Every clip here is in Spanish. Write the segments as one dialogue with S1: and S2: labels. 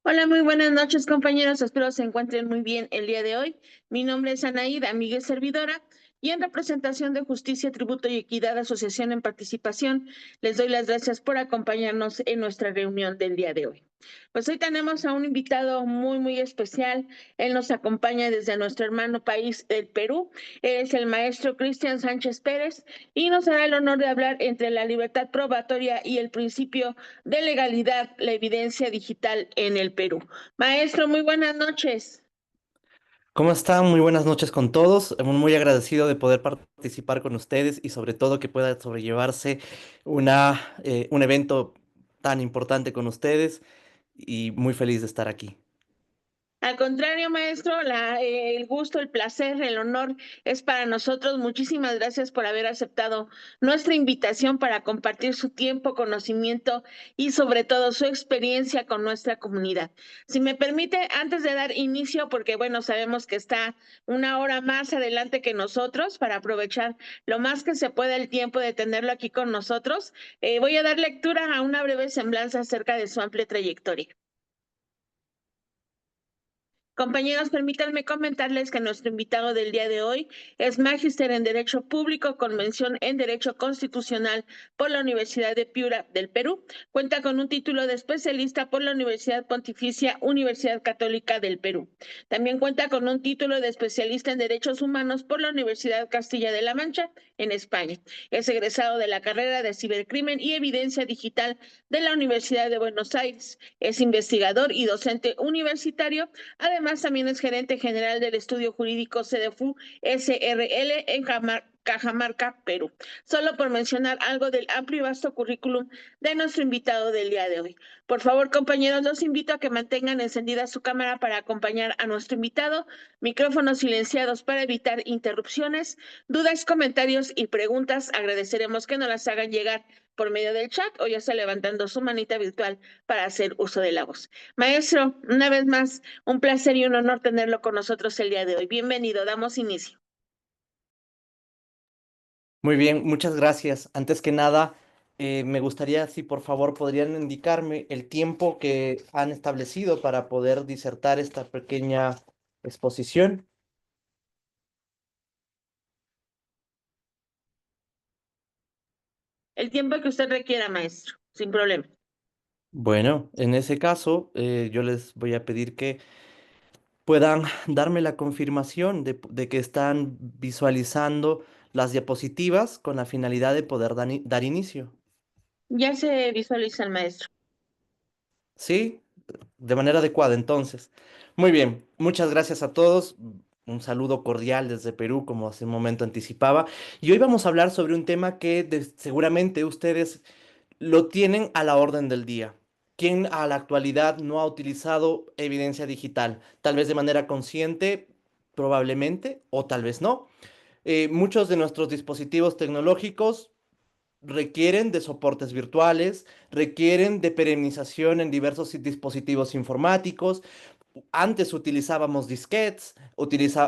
S1: Hola, muy buenas noches, compañeros. Espero se encuentren muy bien el día de hoy. Mi nombre es Anaída, amiga y servidora, y en representación de Justicia, Tributo y Equidad, Asociación en Participación, les doy las gracias por acompañarnos en nuestra reunión del día de hoy. Pues hoy tenemos a un invitado muy especial. Él nos acompaña desde nuestro hermano país, el Perú. Él es el maestro Cristian Sánchez Pérez y nos hará el honor de hablar entre la libertad probatoria y el principio de legalidad, la evidencia digital en el Perú. Maestro, muy buenas noches.
S2: ¿Cómo están? Muy buenas noches con todos. Muy agradecido de poder participar con ustedes y sobre todo que pueda sobrellevarse un evento tan importante con ustedes y muy feliz de estar aquí.
S1: Al contrario, maestro, el gusto, el placer, el honor es para nosotros. Muchísimas gracias por haber aceptado nuestra invitación para compartir su tiempo, conocimiento y sobre todo su experiencia con nuestra comunidad. Si me permite, antes de dar inicio, porque bueno, sabemos que está una hora más adelante que nosotros para aprovechar lo más que se pueda el tiempo de tenerlo aquí con nosotros, voy a dar lectura a una breve semblanza acerca de su amplia trayectoria. Compañeros, permítanme comentarles que nuestro invitado del día de hoy es magíster en Derecho Público con mención en Derecho Constitucional por la Universidad de Piura del Perú. Cuenta con un título de especialista por la Universidad Pontificia Universidad Católica del Perú. También cuenta con un título de especialista en Derechos Humanos por la Universidad Castilla de la Mancha en España. Es egresado de la carrera de Cibercrimen y Evidencia Digital de la Universidad de Buenos Aires. Es investigador y docente universitario. Además, también es gerente general del estudio jurídico CDFU SRL en Cajamarca, Perú. Solo por mencionar algo del amplio y vasto currículum de nuestro invitado del día de hoy. Por favor, compañeros, los invito a que mantengan encendida su cámara para acompañar a nuestro invitado, micrófonos silenciados para evitar interrupciones, dudas, comentarios y preguntas. Agradeceremos que nos las hagan llegar por medio del chat o ya sea levantando su manita virtual para hacer uso de la voz. Maestro, una vez más, un placer y un honor tenerlo con nosotros el día de hoy. Bienvenido, damos inicio.
S2: Muy bien, muchas gracias. Antes que nada, me gustaría si por favor podrían indicarme el tiempo que han establecido para poder disertar esta pequeña exposición.
S1: El tiempo que usted requiera, maestro, sin problema.
S2: Bueno, en ese caso, yo les voy a pedir que puedan darme la confirmación de que están visualizando las diapositivas con la finalidad de poder dar inicio.
S1: Ya se visualiza el maestro.
S2: ¿Sí? De manera adecuada, entonces. Muy bien, muchas gracias a todos. Un saludo cordial desde Perú, como hace un momento anticipaba. Y hoy vamos a hablar sobre un tema que seguramente ustedes lo tienen a la orden del día. ¿Quién a la actualidad no ha utilizado evidencia digital? Tal vez de manera consciente, probablemente, o tal vez no. Muchos de nuestros dispositivos tecnológicos requieren de soportes virtuales, requieren de perenización en diversos dispositivos informáticos. Antes utilizábamos disquetes,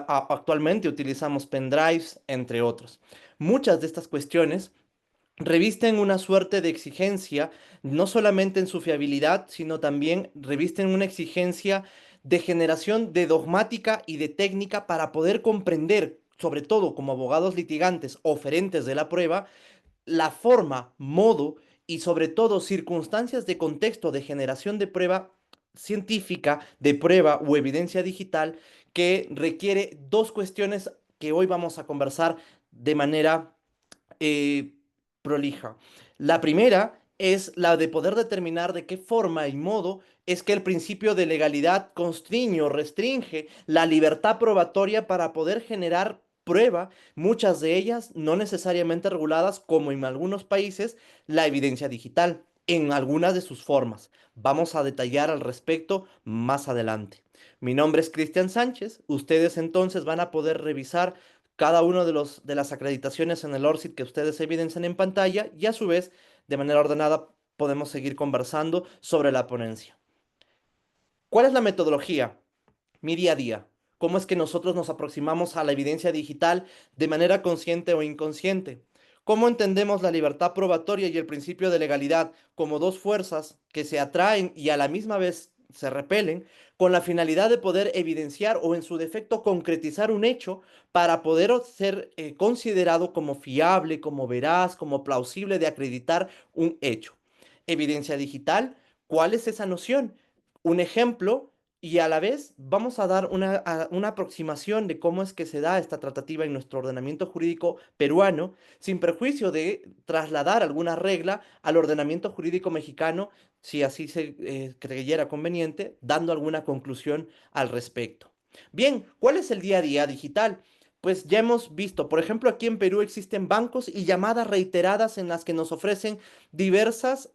S2: actualmente utilizamos pendrives, entre otros. Muchas de estas cuestiones revisten una suerte de exigencia, no solamente en su fiabilidad, sino también revisten una exigencia de generación de dogmática y de técnica para poder comprender, sobre todo como abogados litigantes oferentes de la prueba, la forma, modo y sobre todo circunstancias de contexto de generación de prueba científica, de prueba o evidencia digital que requiere dos cuestiones que hoy vamos a conversar de manera eh, prolija. La primera es la de poder determinar de qué forma y modo es que el principio de legalidad constriñe o restringe la libertad probatoria para poder generar prueba, muchas de ellas no necesariamente reguladas como en algunos países la evidencia digital, en algunas de sus formas. Vamos a detallar al respecto más adelante. Mi nombre es Cristian Sánchez. Ustedes entonces van a poder revisar cada uno de las acreditaciones en el ORCID que ustedes evidencian en pantalla y a su vez, de manera ordenada, podemos seguir conversando sobre la ponencia. ¿Cuál es la metodología? Mi día a día. ¿Cómo es que nosotros nos aproximamos a la evidencia digital de manera consciente o inconsciente? ¿Cómo entendemos la libertad probatoria y el principio de legalidad como dos fuerzas que se atraen y a la misma vez se repelen con la finalidad de poder evidenciar o en su defecto concretizar un hecho para poder ser considerado como fiable, como veraz, como plausible de acreditar un hecho. Evidencia digital, ¿cuál es esa noción? Un ejemplo y a la vez vamos a dar una aproximación de cómo es que se da esta tratativa en nuestro ordenamiento jurídico peruano, sin perjuicio de trasladar alguna regla al ordenamiento jurídico mexicano, si así se creyera conveniente, dando alguna conclusión al respecto. Bien, ¿cuál es el día a día digital? Pues ya hemos visto, por ejemplo, aquí en Perú existen bancos y llamadas reiteradas en las que nos ofrecen diversas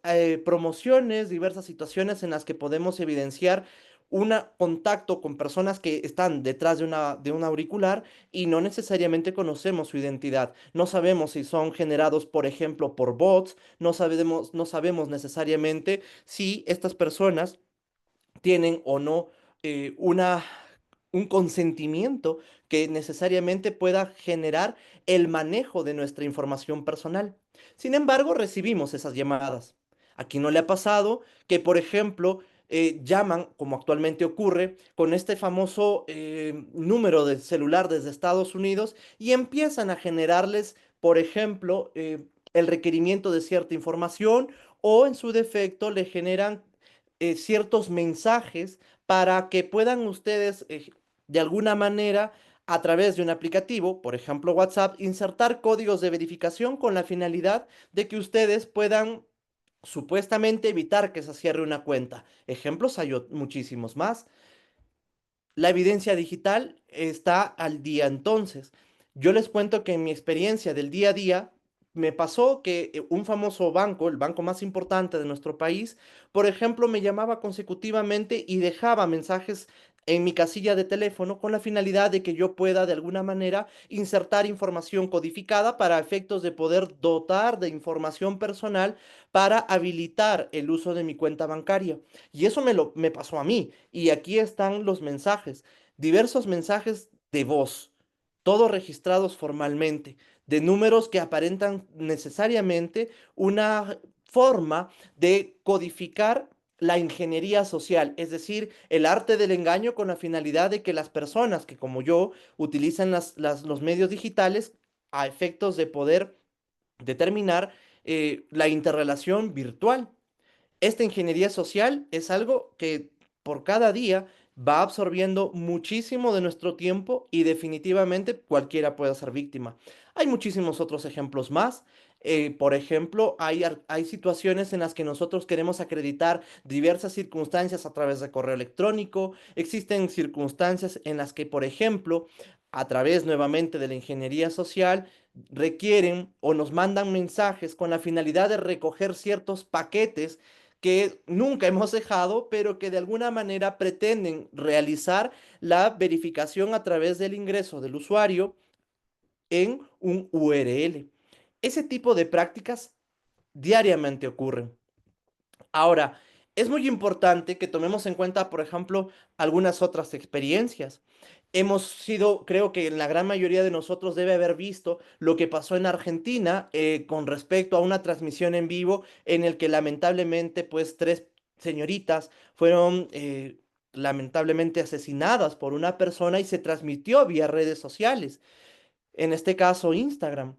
S2: promociones, diversas situaciones en las que podemos evidenciar un contacto con personas que están detrás de un auricular y no necesariamente conocemos su identidad. No sabemos si son generados, por ejemplo, por bots, no sabemos necesariamente si estas personas tienen o no un consentimiento que necesariamente pueda generar el manejo de nuestra información personal. Sin embargo, recibimos esas llamadas. Aquí no le ha pasado que, por ejemplo, llaman, como actualmente ocurre, con este famoso número de celular desde Estados Unidos y empiezan a generarles, por ejemplo, el requerimiento de cierta información o en su defecto le generan ciertos mensajes para que puedan ustedes, de alguna manera, a través de un aplicativo, por ejemplo WhatsApp, insertar códigos de verificación con la finalidad de que ustedes puedan supuestamente evitar que se cierre una cuenta. Ejemplos hay muchísimos más. La evidencia digital está al día entonces. Yo les cuento que en mi experiencia del día a día me pasó que un famoso banco, el banco más importante de nuestro país, por ejemplo, me llamaba consecutivamente y dejaba mensajes en mi casilla de teléfono con la finalidad de que yo pueda de alguna manera insertar información codificada para efectos de poder dotar de información personal para habilitar el uso de mi cuenta bancaria. Y eso me pasó a mí. Y aquí están los mensajes, diversos mensajes de voz, todos registrados formalmente, de números que aparentan necesariamente una forma de codificar la ingeniería social, es decir, el arte del engaño con la finalidad de que las personas que como yo utilizan los medios digitales a efectos de poder determinar la interrelación virtual. Esta ingeniería social es algo que por cada día va absorbiendo muchísimo de nuestro tiempo y definitivamente cualquiera puede ser víctima. Hay muchísimos otros ejemplos más. Por ejemplo, hay situaciones en las que nosotros queremos acreditar diversas circunstancias a través de correo electrónico. Existen circunstancias en las que, por ejemplo, a través nuevamente de la ingeniería social, requieren o nos mandan mensajes con la finalidad de recoger ciertos paquetes que nunca hemos dejado, pero que de alguna manera pretenden realizar la verificación a través del ingreso del usuario en un URL. Ese tipo de prácticas diariamente ocurren. Ahora, es muy importante que tomemos en cuenta, por ejemplo, algunas otras experiencias. Hemos sido, creo que la gran mayoría de nosotros debe haber visto lo que pasó en Argentina con respecto a una transmisión en vivo en el que lamentablemente, pues, tres señoritas fueron lamentablemente asesinadas por una persona y se transmitió vía redes sociales, en este caso Instagram.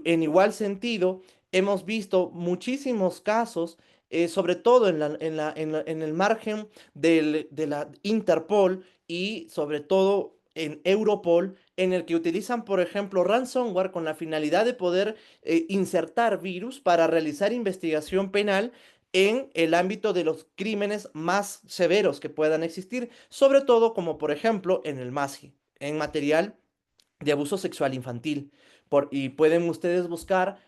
S2: En igual sentido, hemos visto muchísimos casos, sobre todo en el margen de la Interpol y sobre todo en Europol, en el que utilizan, por ejemplo, ransomware con la finalidad de poder insertar virus para realizar investigación penal en el ámbito de los crímenes más severos que puedan existir, sobre todo como por ejemplo en el MASI, en material de abuso sexual infantil. Y pueden ustedes buscar,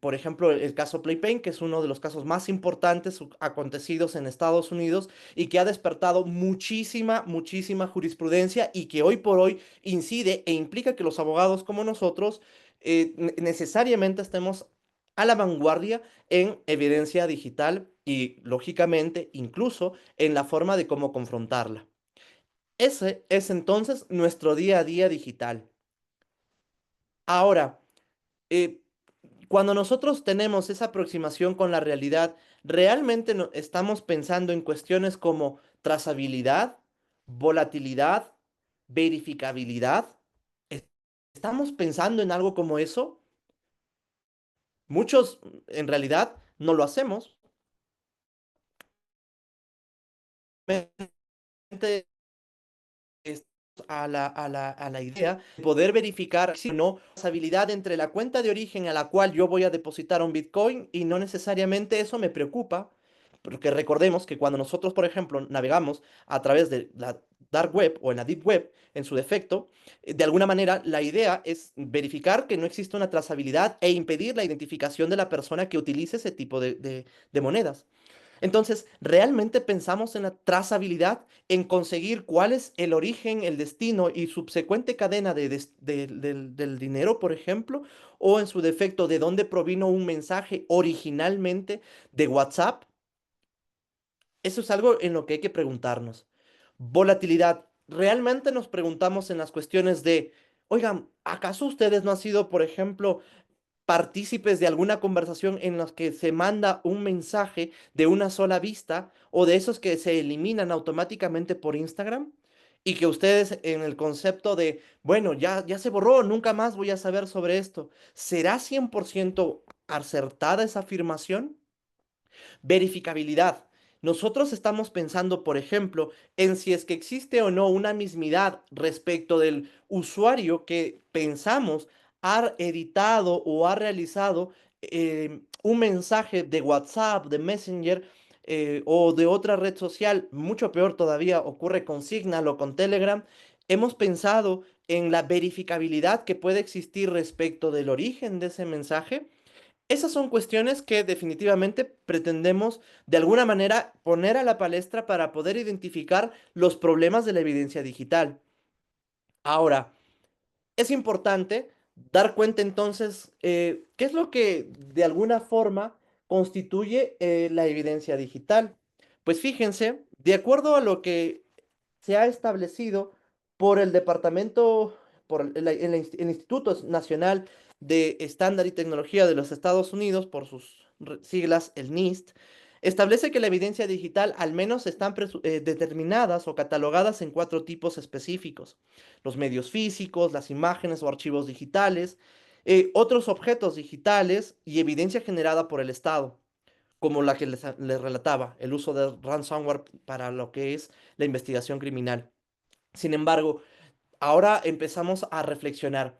S2: por ejemplo, el caso Playpen, que es uno de los casos más importantes acontecidos en Estados Unidos y que ha despertado muchísima, muchísima jurisprudencia y que hoy por hoy incide e implica que los abogados como nosotros necesariamente estemos a la vanguardia en evidencia digital y, lógicamente, incluso en la forma de cómo confrontarla. Ese es entonces nuestro día a día digital. Ahora, eh, Cuando nosotros tenemos esa aproximación con la realidad, realmente estamos pensando en cuestiones como trazabilidad, volatilidad, verificabilidad. ¿Es- ¿Estamos pensando en algo como eso? Muchos en realidad no lo hacemos. Mente es a la idea de poder verificar si o no trazabilidad entre la cuenta de origen a la cual yo voy a depositar un Bitcoin y no necesariamente eso me preocupa, porque recordemos que cuando nosotros, por ejemplo, navegamos a través de la dark web o en la deep web, en su defecto, de alguna manera la idea es verificar que no existe una trazabilidad e impedir la identificación de la persona que utilice ese tipo de monedas. Entonces, ¿realmente pensamos en la trazabilidad, en conseguir cuál es el origen, el destino y subsecuente cadena del dinero, por ejemplo? O en su defecto, ¿de dónde provino un mensaje originalmente de WhatsApp? Eso es algo en lo que hay que preguntarnos. Volatilidad. ¿Realmente nos preguntamos en las cuestiones de, oigan, ¿acaso ustedes no han sido, por ejemplo, partícipes de alguna conversación en los que se manda un mensaje de una sola vista o de esos que se eliminan automáticamente por Instagram? Y que ustedes en el concepto de, bueno, ya se borró, nunca más voy a saber sobre esto. ¿Será 100% acertada esa afirmación? Verificabilidad. Nosotros estamos pensando, por ejemplo, en si es que existe o no una mismidad respecto del usuario que pensamos ha editado o ha realizado un mensaje de WhatsApp, de Messenger o de otra red social. Mucho peor todavía ocurre con Signal o con Telegram. Hemos pensado en la verificabilidad que puede existir respecto del origen de ese mensaje. Esas son cuestiones que definitivamente pretendemos de alguna manera poner a la palestra para poder identificar los problemas de la evidencia digital. Ahora, es importante dar cuenta entonces qué es lo que de alguna forma constituye la evidencia digital. Pues fíjense, de acuerdo a lo que se ha establecido por el Departamento, por el Instituto Nacional de Estándar y Tecnología de los Estados Unidos, por sus siglas, el NIST, establece que la evidencia digital al menos están determinadas o catalogadas en cuatro tipos específicos: los medios físicos, las imágenes o archivos digitales, otros objetos digitales y evidencia generada por el Estado, como la que les relataba, el uso de ransomware para lo que es la investigación criminal. Sin embargo, ahora empezamos a reflexionar.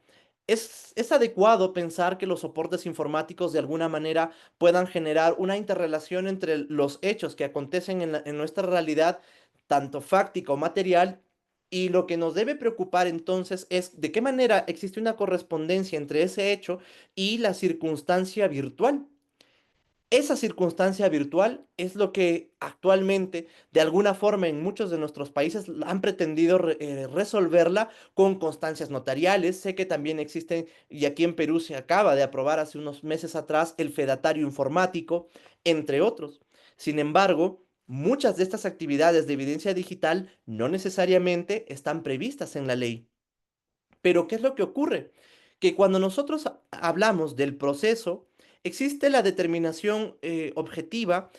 S2: ¿Es adecuado pensar que los soportes informáticos de alguna manera puedan generar una interrelación entre los hechos que acontecen en nuestra realidad, tanto fáctica o material? Y lo que nos debe preocupar entonces es de qué manera existe una correspondencia entre ese hecho y la circunstancia virtual. Esa circunstancia virtual es lo que actualmente, de alguna forma, en muchos de nuestros países han pretendido resolverla con constancias notariales. Sé que también existen, y aquí en Perú se acaba de aprobar hace unos meses atrás, el fedatario informático, entre otros. Sin embargo, muchas de estas actividades de evidencia digital no necesariamente están previstas en la ley. Pero ¿qué es lo que ocurre? Que cuando nosotros hablamos del proceso, existe la determinación objetiva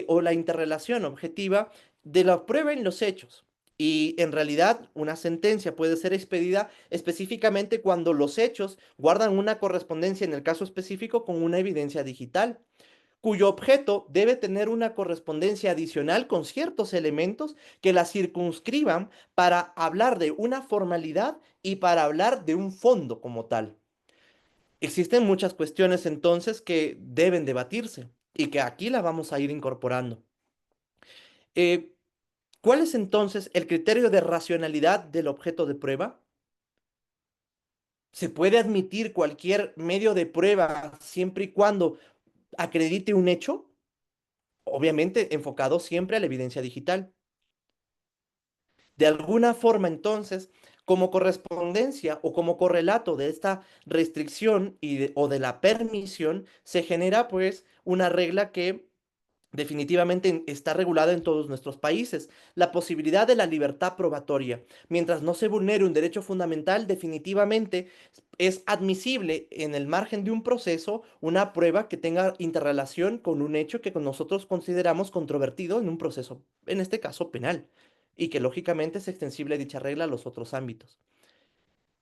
S2: o la interrelación objetiva de la prueba en los hechos. Y en realidad una sentencia puede ser expedida específicamente cuando los hechos guardan una correspondencia, en el caso específico, con una evidencia digital, cuyo objeto debe tener una correspondencia adicional con ciertos elementos que la circunscriban para hablar de una formalidad y para hablar de un fondo como tal. Existen muchas cuestiones entonces que deben debatirse y que aquí la vamos a ir incorporando. Eh, ¿Cuál es entonces el criterio de racionalidad del objeto de prueba? ¿Se puede admitir cualquier medio de prueba siempre y cuando acredite un hecho? Obviamente enfocado siempre a la evidencia digital. De alguna forma, entonces, como correspondencia o como correlato de esta restricción o de la permisión, se genera pues una regla que definitivamente está regulada en todos nuestros países. La posibilidad de la libertad probatoria. Mientras no se vulnere un derecho fundamental, definitivamente es admisible en el margen de un proceso una prueba que tenga interrelación con un hecho que nosotros consideramos controvertido en un proceso, en este caso penal, y que lógicamente es extensible dicha regla a los otros ámbitos.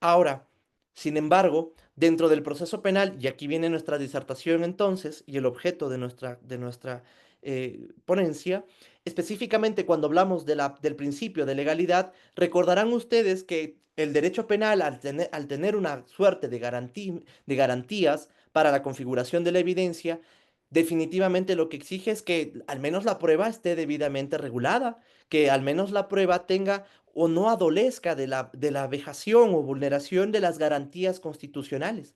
S2: Ahora, sin embargo, dentro del proceso penal, y aquí viene nuestra disertación entonces, y el objeto de nuestra ponencia, específicamente cuando hablamos del principio de legalidad, recordarán ustedes que el derecho penal, al tener una suerte de garantías para la configuración de la evidencia, definitivamente lo que exige es que al menos la prueba esté debidamente regulada, que al menos la prueba tenga o no adolezca de la vejación o vulneración de las garantías constitucionales.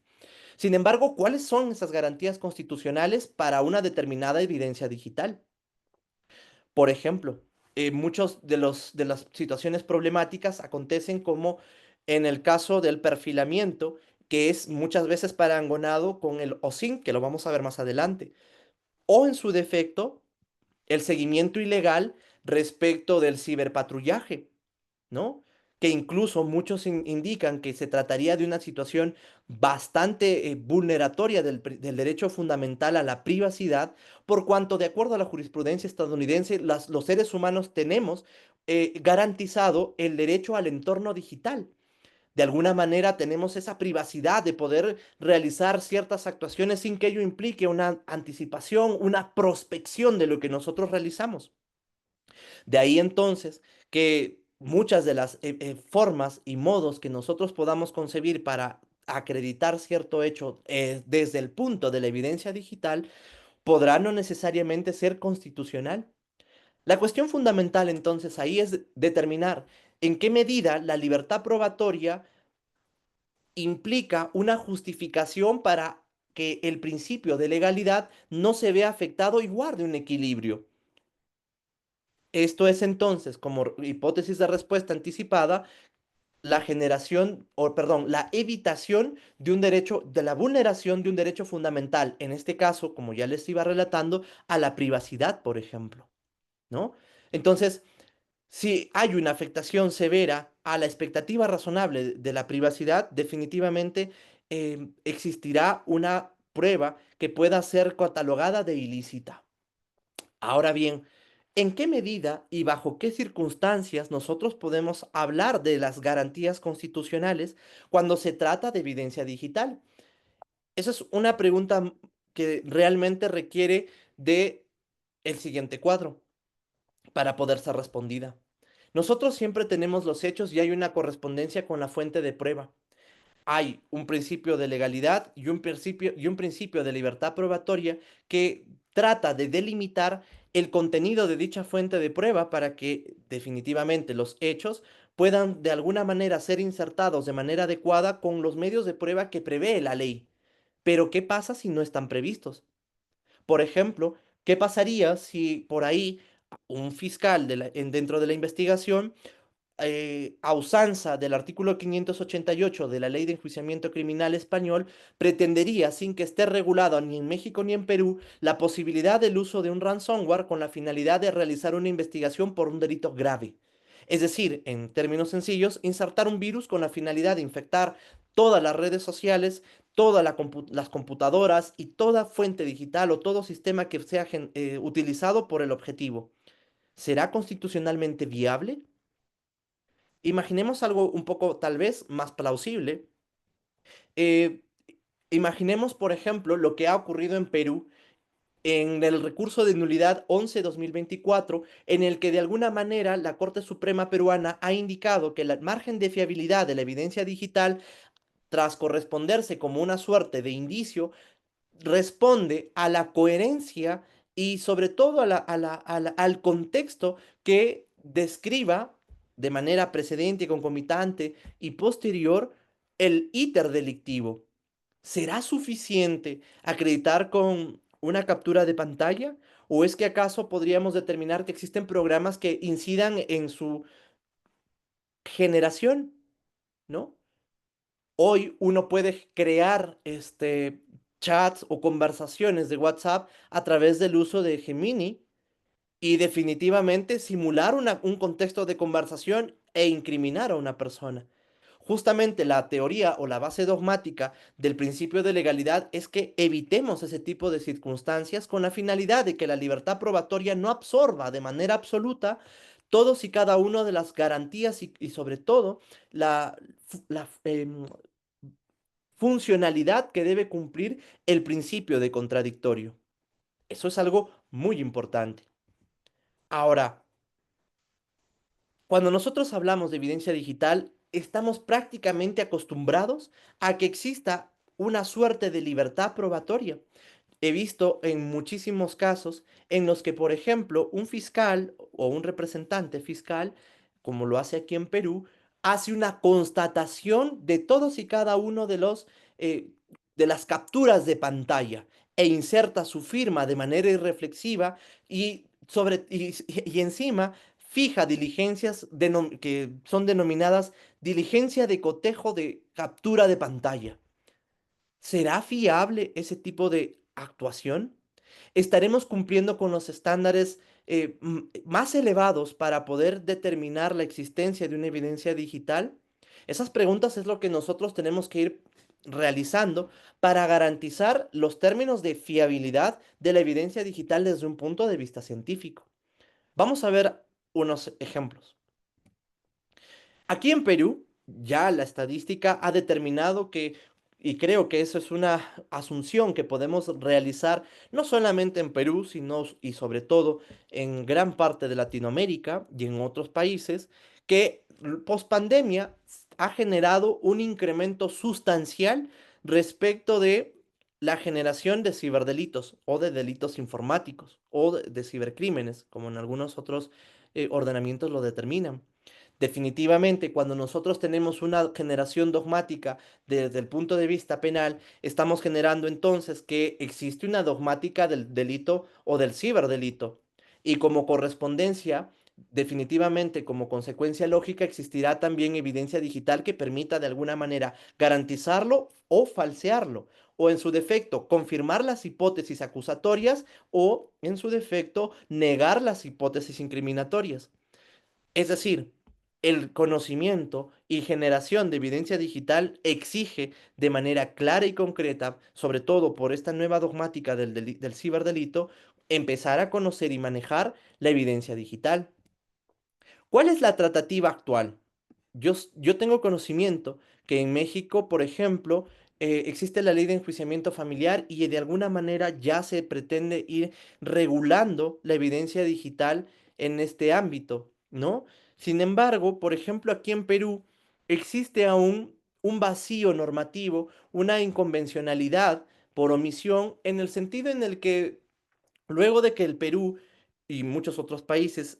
S2: Sin embargo, ¿cuáles son esas garantías constitucionales para una determinada evidencia digital? Por ejemplo, muchos de las situaciones problemáticas acontecen como en el caso del perfilamiento, que es muchas veces parangonado con el OSINT, que lo vamos a ver más adelante, o en su defecto, el seguimiento ilegal respecto del ciberpatrullaje, ¿no? Que incluso muchos indican que se trataría de una situación bastante vulneratoria del derecho fundamental a la privacidad, por cuanto, de acuerdo a la jurisprudencia estadounidense, los seres humanos tenemos garantizado el derecho al entorno digital. De alguna manera tenemos esa privacidad de poder realizar ciertas actuaciones sin que ello implique una anticipación, una prospección de lo que nosotros realizamos. De ahí entonces que muchas de las formas y modos que nosotros podamos concebir para acreditar cierto hecho desde el punto de la evidencia digital podrá no necesariamente ser constitucional. La cuestión fundamental entonces ahí es determinar en qué medida la libertad probatoria implica una justificación para que el principio de legalidad no se vea afectado y guarde un equilibrio. Esto es entonces, como hipótesis de respuesta anticipada, la generación, o perdón, la evitación de un derecho, de la vulneración de un derecho fundamental, en este caso, como ya les iba relatando, a la privacidad, por ejemplo, ¿no? Entonces, si hay una afectación severa a la expectativa razonable de la privacidad, definitivamente existirá una prueba que pueda ser catalogada de ilícita. Ahora bien, ¿en qué medida y bajo qué circunstancias nosotros podemos hablar de las garantías constitucionales cuando se trata de evidencia digital? Esa es una pregunta que realmente requiere de el siguiente cuadro para poder ser respondida. Nosotros siempre tenemos los hechos y hay una correspondencia con la fuente de prueba. Hay un principio de legalidad y un principio de libertad probatoria que trata de delimitar el contenido de dicha fuente de prueba para que definitivamente los hechos puedan de alguna manera ser insertados de manera adecuada con los medios de prueba que prevé la ley. Pero ¿qué pasa si no están previstos? Por ejemplo, ¿qué pasaría si por ahí un fiscal dentro de la investigación a usanza del artículo 588 de la Ley de Enjuiciamiento Criminal español, pretendería, sin que esté regulado ni en México ni en Perú, la posibilidad del uso de un ransomware con la finalidad de realizar una investigación por un delito grave? Es decir, en términos sencillos, insertar un virus con la finalidad de infectar todas las redes sociales, todas las computadoras y toda fuente digital o todo sistema que sea utilizado por el objetivo. ¿Será constitucionalmente viable? Imaginemos algo un poco tal vez más plausible. Eh, Imaginemos, por ejemplo, lo que ha ocurrido en Perú en el recurso de nulidad 11-2024, en el que de alguna manera la Corte Suprema peruana ha indicado que el margen de fiabilidad de la evidencia digital, tras corresponderse como una suerte de indicio, responde a la coherencia y sobre todo al contexto que describa de manera precedente, concomitante y posterior el íter delictivo. ¿Será suficiente acreditar con una captura de pantalla? ¿O es que acaso podríamos determinar que existen programas que incidan en su generación, ¿no? Hoy uno puede crear chats o conversaciones de WhatsApp a través del uso de Gemini y definitivamente simular un contexto de conversación e incriminar a una persona. Justamente la teoría o la base dogmática del principio de legalidad es que evitemos ese tipo de circunstancias con la finalidad de que la libertad probatoria no absorba de manera absoluta todos y cada uno de las garantías y sobre todo la, la funcionalidad que debe cumplir el principio de contradictorio. Eso es algo muy importante. Ahora, cuando nosotros hablamos de evidencia digital, estamos prácticamente acostumbrados a que exista una suerte de libertad probatoria. He visto en muchísimos casos en los que, por ejemplo, un fiscal o un representante fiscal, como lo hace aquí en Perú, hace una constatación de todos y cada uno eh, de las capturas de pantalla e inserta su firma de manera irreflexiva y encima fija diligencias que son denominadas diligencia de cotejo de captura de pantalla. ¿Será fiable ese tipo de actuación? ¿Estaremos cumpliendo con los estándares más elevados para poder determinar la existencia de una evidencia digital? Esas preguntas es lo que nosotros tenemos que ir realizando para garantizar los términos de fiabilidad de la evidencia digital desde un punto de vista científico. Vamos a ver unos ejemplos. Aquí en Perú, ya la estadística ha determinado que, y creo que eso es una asunción que podemos realizar no solamente en Perú, sino y sobre todo en gran parte de Latinoamérica y en otros países, que pospandemia ha generado un incremento sustancial respecto de la generación de ciberdelitos o de delitos informáticos o de cibercrímenes, como en algunos otros ordenamientos lo determinan. Definitivamente, cuando nosotros tenemos una generación dogmática desde el punto de vista penal, estamos generando entonces que existe una dogmática del delito o del ciberdelito. Y como correspondencia, definitivamente como consecuencia lógica, existirá también evidencia digital que permita de alguna manera garantizarlo o falsearlo, o en su defecto confirmar las hipótesis acusatorias o en su defecto negar las hipótesis incriminatorias. Es decir, el conocimiento y generación de evidencia digital exige de manera clara y concreta, sobre todo por esta nueva dogmática del ciberdelito, empezar a conocer y manejar la evidencia digital. ¿Cuál es la tratativa actual? Yo tengo conocimiento que en México, por ejemplo, existe la ley de enjuiciamiento familiar y de alguna manera ya se pretende ir regulando la evidencia digital en este ámbito, ¿no? Sin embargo, por ejemplo, aquí en Perú existe aún un vacío normativo, una inconvencionalidad por omisión, en el sentido en el que luego de que el Perú y muchos otros países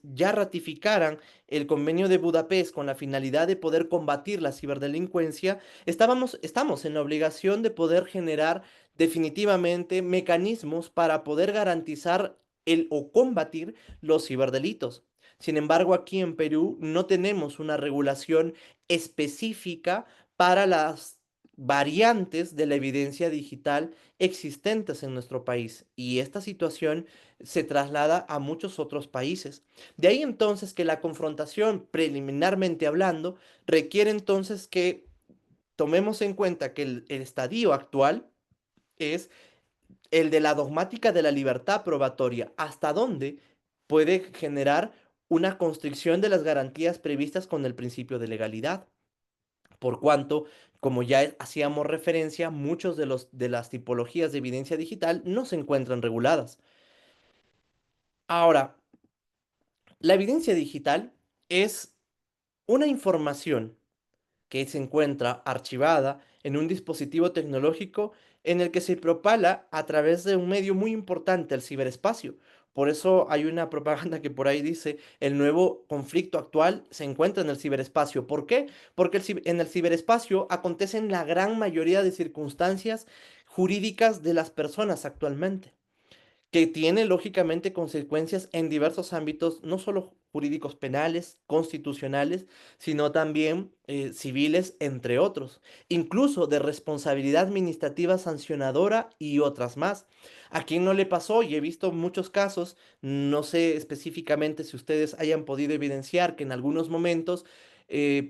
S2: ya ratificaran el convenio de Budapest con la finalidad de poder combatir la ciberdelincuencia, estamos en la obligación de poder generar definitivamente mecanismos para poder garantizar el o combatir los ciberdelitos. Sin embargo, aquí en Perú no tenemos una regulación específica para las variantes de la evidencia digital existentes en nuestro país y esta situación se traslada a muchos otros países. De ahí entonces que la confrontación, preliminarmente hablando, requiere entonces que tomemos en cuenta que el estadio actual es el de la dogmática de la libertad probatoria, hasta dónde puede generar una constricción de las garantías previstas con el principio de legalidad por cuanto, como ya hacíamos referencia, muchos de las tipologías de evidencia digital no se encuentran reguladas. Ahora, la evidencia digital es una información que se encuentra archivada en un dispositivo tecnológico en el que se propala a través de un medio muy importante, el ciberespacio. Por eso hay una propaganda que por ahí dice, el nuevo conflicto actual se encuentra en el ciberespacio. ¿Por qué? Porque en el ciberespacio acontecen la gran mayoría de circunstancias jurídicas de las personas actualmente. que tiene lógicamente consecuencias en diversos ámbitos, no solo jurídicos penales, constitucionales, sino también civiles, entre otros, incluso de responsabilidad administrativa sancionadora y otras más. ¿A quién no le pasó? Y he visto muchos casos, no sé específicamente si ustedes hayan podido evidenciar que en algunos momentos,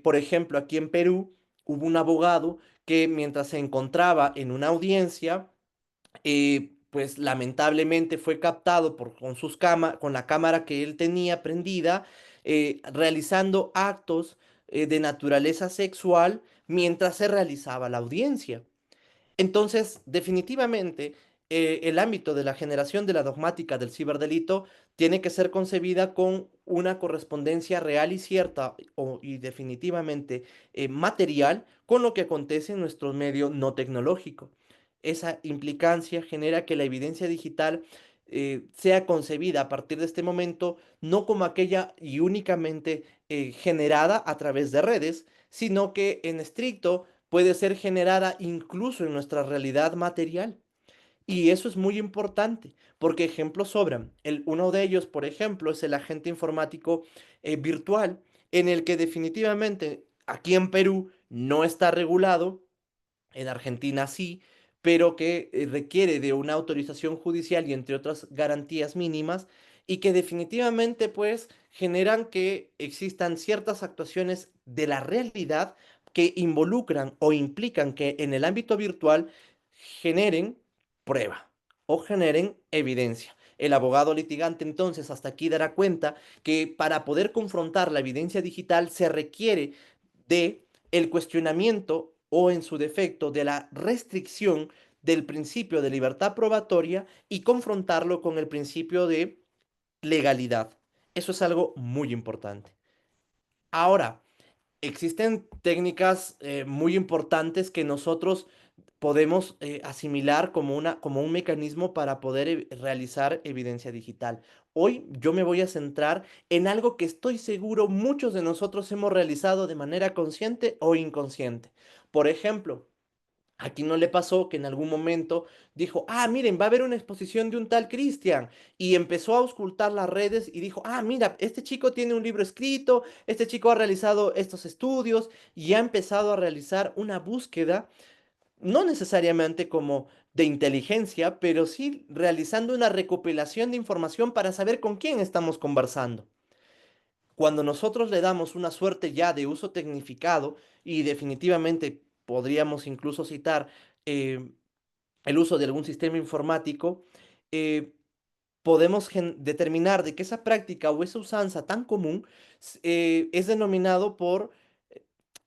S2: por ejemplo, aquí en Perú, hubo un abogado que mientras se encontraba en una audiencia, pues lamentablemente fue captado con la cámara que él tenía prendida, realizando actos de naturaleza sexual mientras se realizaba la audiencia. Entonces, definitivamente, el ámbito de la generación de la dogmática del ciberdelito tiene que ser concebida con una correspondencia real y cierta y definitivamente material con lo que acontece en nuestro medio no tecnológico. Esa implicancia genera que la evidencia digital sea concebida a partir de este momento no como aquella y únicamente generada a través de redes, sino que en estricto puede ser generada incluso en nuestra realidad material. Y eso es muy importante, porque ejemplos sobran. Uno de ellos, por ejemplo, es el agente informático virtual, en el que definitivamente aquí en Perú no está regulado, en Argentina sí, pero que requiere de una autorización judicial y entre otras garantías mínimas, y que definitivamente pues generan que existan ciertas actuaciones de la realidad que involucran o implican que en el ámbito virtual generen prueba o generen evidencia. El abogado litigante entonces hasta aquí dará cuenta que para poder confrontar la evidencia digital se requiere de el cuestionamiento o en su defecto de la restricción del principio de libertad probatoria y confrontarlo con el principio de legalidad. Eso es algo muy importante. Ahora, existen técnicas muy importantes que nosotros podemos asimilar como como un mecanismo para poder realizar evidencia digital. Hoy yo me voy a centrar en algo que estoy seguro muchos de nosotros hemos realizado de manera consciente o inconsciente. Por ejemplo, ¿a quién no le pasó que en algún momento dijo, ah, miren, va a haber una exposición de un tal Cristian? Y empezó a auscultar las redes y dijo, ah, mira, este chico tiene un libro escrito, este chico ha realizado estos estudios y ha empezado a realizar una búsqueda, no necesariamente como de inteligencia, pero sí realizando una recopilación de información para saber con quién estamos conversando. Cuando nosotros le damos una suerte ya de uso tecnificado, y definitivamente podríamos incluso citar eh, el uso de algún sistema informático, eh, podemos determinar de que esa práctica o esa usanza tan común es denominado por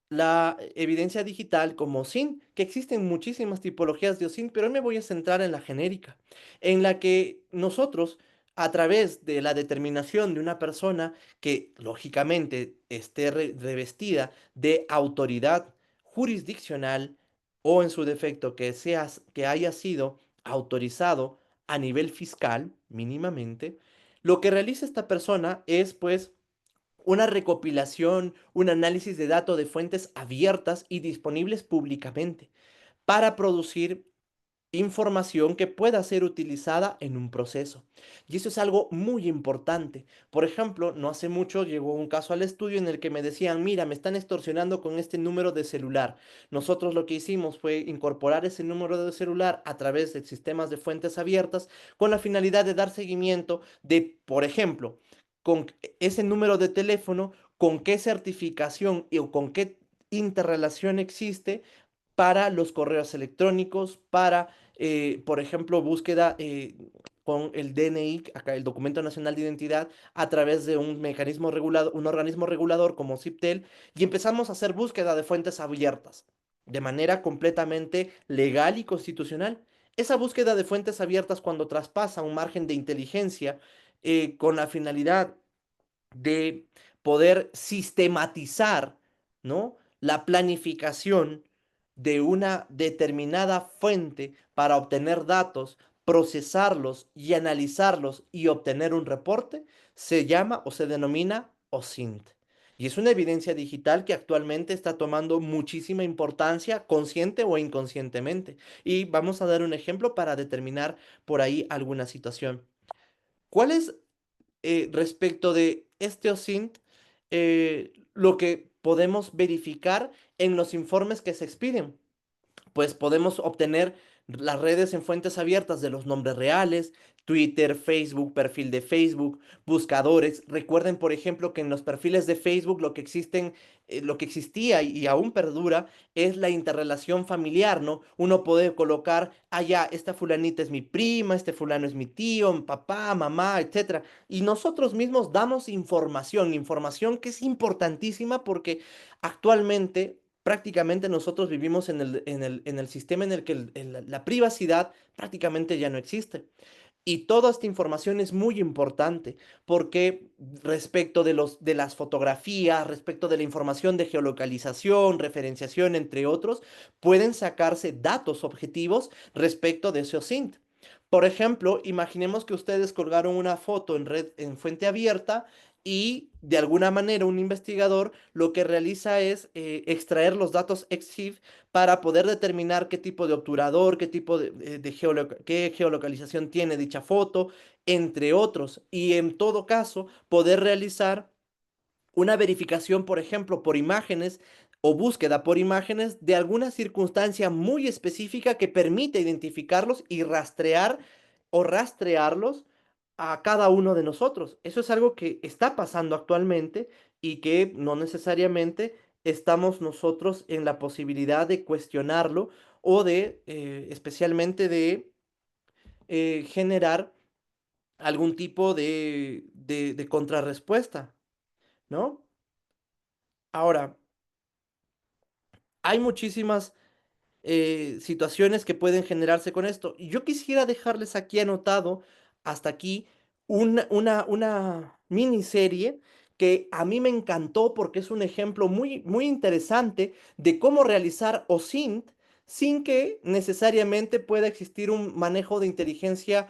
S2: la evidencia digital como OSINT, que existen muchísimas tipologías de OSINT, pero hoy me voy a centrar en la genérica, en la que nosotros, a través de la determinación de una persona que lógicamente esté revestida de autoridad jurisdiccional o en su defecto que haya sido autorizado a nivel fiscal mínimamente, lo que realiza esta persona es pues una recopilación, un análisis de datos de fuentes abiertas y disponibles públicamente para producir información que pueda ser utilizada en un proceso. Y eso es algo muy importante. Por ejemplo, no hace mucho llegó un caso al estudio en el que me decían, mira, me están extorsionando con este número de celular. Nosotros lo que hicimos fue incorporar ese número de celular a través de sistemas de fuentes abiertas con la finalidad de dar seguimiento de, por ejemplo, con ese número de teléfono, con qué certificación o con qué interrelación existe para los correos electrónicos, para, por ejemplo, búsqueda con el DNI, acá el Documento Nacional de Identidad, a través de un mecanismo regulado, un organismo regulador como CIPTEL, y empezamos a hacer búsqueda de fuentes abiertas, de manera completamente legal y constitucional. Esa búsqueda de fuentes abiertas, cuando traspasa un margen de inteligencia con la finalidad de poder sistematizar, ¿no? La planificación de una determinada fuente para obtener datos, procesarlos y analizarlos y obtener un reporte, se llama o se denomina OSINT. Y es una evidencia digital que actualmente está tomando muchísima importancia, consciente o inconscientemente. Y vamos a dar un ejemplo para determinar por ahí alguna situación. ¿Cuál es respecto de este OSINT lo que podemos verificar en los informes que se expiden? Pues podemos obtener las redes en fuentes abiertas de los nombres reales, Twitter, Facebook, perfil de Facebook, buscadores. Recuerden, por ejemplo, que en los perfiles de Facebook lo que existía y aún perdura es la interrelación familiar, ¿no? Uno puede colocar, ah, ya, esta fulanita es mi prima, este fulano es mi tío, mi papá, mamá, etcétera. Y nosotros mismos damos información, información que es importantísima porque actualmente prácticamente nosotros vivimos en el sistema en el que la privacidad prácticamente ya no existe. Y toda esta información es muy importante porque respecto de las fotografías, respecto de la información de geolocalización, referenciación, entre otros, pueden sacarse datos objetivos respecto de ese OSINT. Por ejemplo, imaginemos que ustedes colgaron una foto en red, en fuente abierta y de alguna manera un investigador lo que realiza es extraer los datos EXIF para poder determinar qué tipo de obturador, qué tipo qué geolocalización tiene dicha foto, entre otros. Y en todo caso, poder realizar una verificación, por ejemplo, por imágenes o búsqueda por imágenes de alguna circunstancia muy específica que permite identificarlos y rastrear o rastrearlos a cada uno de nosotros. Eso es algo que está pasando actualmente y que no necesariamente estamos nosotros en la posibilidad de cuestionarlo o de, especialmente de generar algún tipo de contrarrespuesta, ¿no? Ahora, hay muchísimas situaciones que pueden generarse con esto. Y yo quisiera dejarles aquí anotado, hasta aquí, una miniserie que a mí me encantó porque es un ejemplo muy, muy interesante de cómo realizar OSINT sin que necesariamente pueda existir un manejo de inteligencia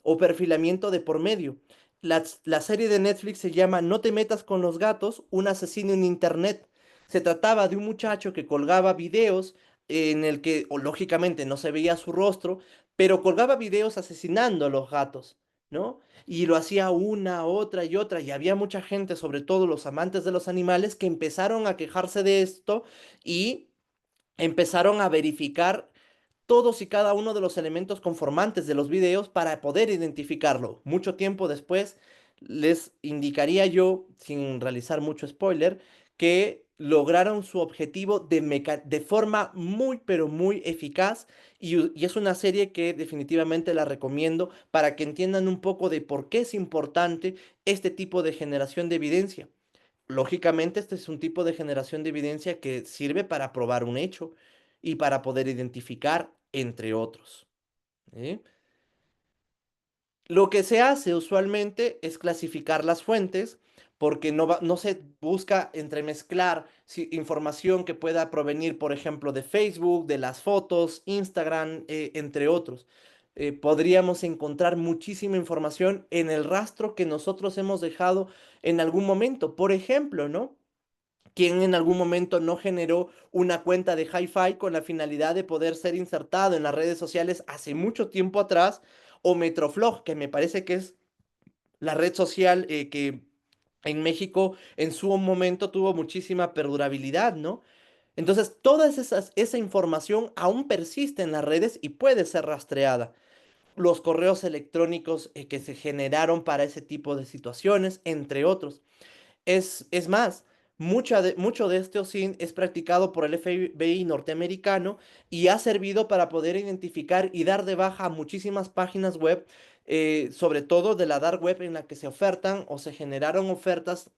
S2: o perfilamiento de por medio. La serie de Netflix se llama No te metas con los gatos, un asesino en Internet. Se trataba de un muchacho que colgaba videos en el que, o lógicamente, no se veía su rostro, pero colgaba videos asesinando a los gatos, ¿no? Y lo hacía una, otra y otra, y había mucha gente, sobre todo los amantes de los animales, que empezaron a quejarse de esto y empezaron a verificar todos y cada uno de los elementos conformantes de los videos para poder identificarlo. Mucho tiempo después les indicaría yo, sin realizar mucho spoiler, que lograron su objetivo de forma muy, pero muy eficaz y es una serie que definitivamente la recomiendo para que entiendan un poco de por qué es importante este tipo de generación de evidencia. Lógicamente, este es un tipo de generación de evidencia que sirve para probar un hecho y para poder identificar, entre otros. ¿Eh? Lo que se hace usualmente es clasificar las fuentes porque no se busca entremezclar información que pueda provenir, por ejemplo, de Facebook, de las fotos, Instagram, entre otros. Podríamos encontrar muchísima información en el rastro que nosotros hemos dejado en algún momento. Por ejemplo, ¿no? Quien en algún momento no generó una cuenta de Hi-Fi con la finalidad de poder ser insertado en las redes sociales hace mucho tiempo atrás, o Metroflog, que me parece que es la red social que en México en su momento tuvo muchísima perdurabilidad, ¿no? Entonces, esa información aún persiste en las redes y puede ser rastreada. Los correos electrónicos que se generaron para ese tipo de situaciones, entre otros. Es más, mucho de este OSINT es practicado por el FBI norteamericano y ha servido para poder identificar y dar de baja a muchísimas páginas web, sobre todo de la dark web en la que se ofertan o se generaron ofertas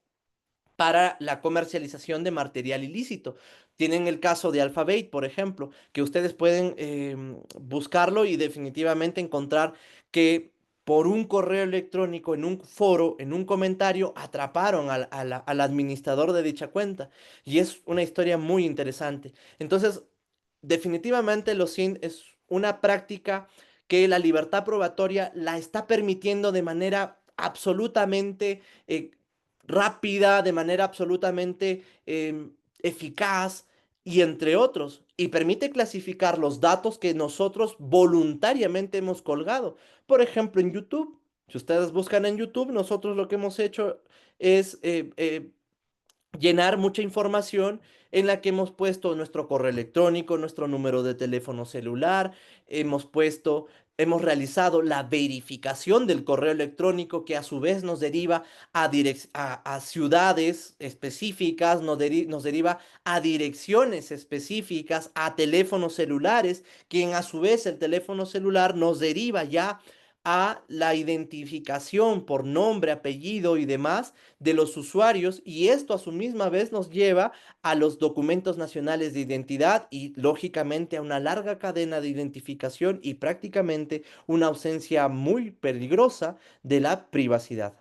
S2: para la comercialización de material ilícito. Tienen el caso de Alphabet, por ejemplo, que ustedes pueden buscarlo y definitivamente encontrar que por un correo electrónico, en un foro, en un comentario, atraparon al administrador de dicha cuenta. Y es una historia muy interesante. Entonces, definitivamente los SIN es una práctica que la libertad probatoria la está permitiendo de manera absolutamente rápida, de manera absolutamente eficaz y entre otros, y permite clasificar los datos que nosotros voluntariamente hemos colgado. Por ejemplo, en YouTube. Si ustedes buscan en YouTube, nosotros lo que hemos hecho es llenar mucha información en la que hemos puesto nuestro correo electrónico, nuestro número de teléfono celular, hemos realizado la verificación del correo electrónico que a su vez nos deriva a ciudades específicas, nos deriva a direcciones específicas, a teléfonos celulares, quien a su vez el teléfono celular nos deriva ya a la identificación por nombre, apellido y demás de los usuarios, y esto a su misma vez nos lleva a los documentos nacionales de identidad y lógicamente a una larga cadena de identificación y prácticamente una ausencia muy peligrosa de la privacidad.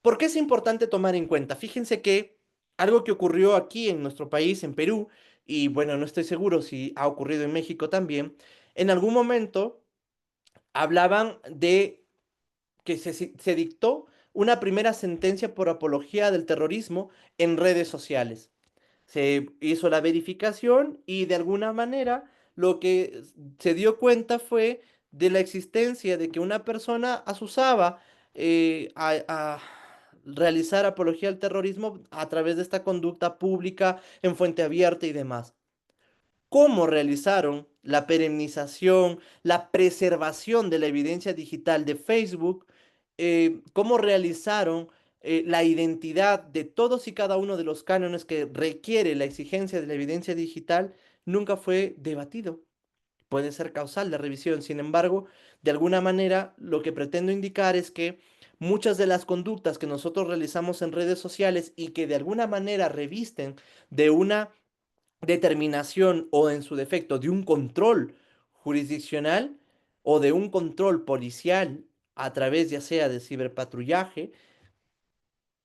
S2: ¿Por qué es importante tomar en cuenta? Fíjense que algo que ocurrió aquí en nuestro país, en Perú, y bueno, no estoy seguro si ha ocurrido en México también, en algún momento hablaban de que se dictó una primera sentencia por apología del terrorismo en redes sociales. Se hizo la verificación y de alguna manera lo que se dio cuenta fue de la existencia de que una persona asusaba a realizar apología al terrorismo a través de esta conducta pública en fuente abierta y demás. ¿Cómo realizaron la perenización, la preservación de la evidencia digital de Facebook? ¿Cómo realizaron la identidad de todos y cada uno de los cánones que requiere la exigencia de la evidencia digital? Nunca fue debatido. Puede ser causal de revisión. Sin embargo, de alguna manera, lo que pretendo indicar es que muchas de las conductas que nosotros realizamos en redes sociales y que de alguna manera revisten de una determinación o en su defecto de un control jurisdiccional o de un control policial a través ya sea de ciberpatrullaje,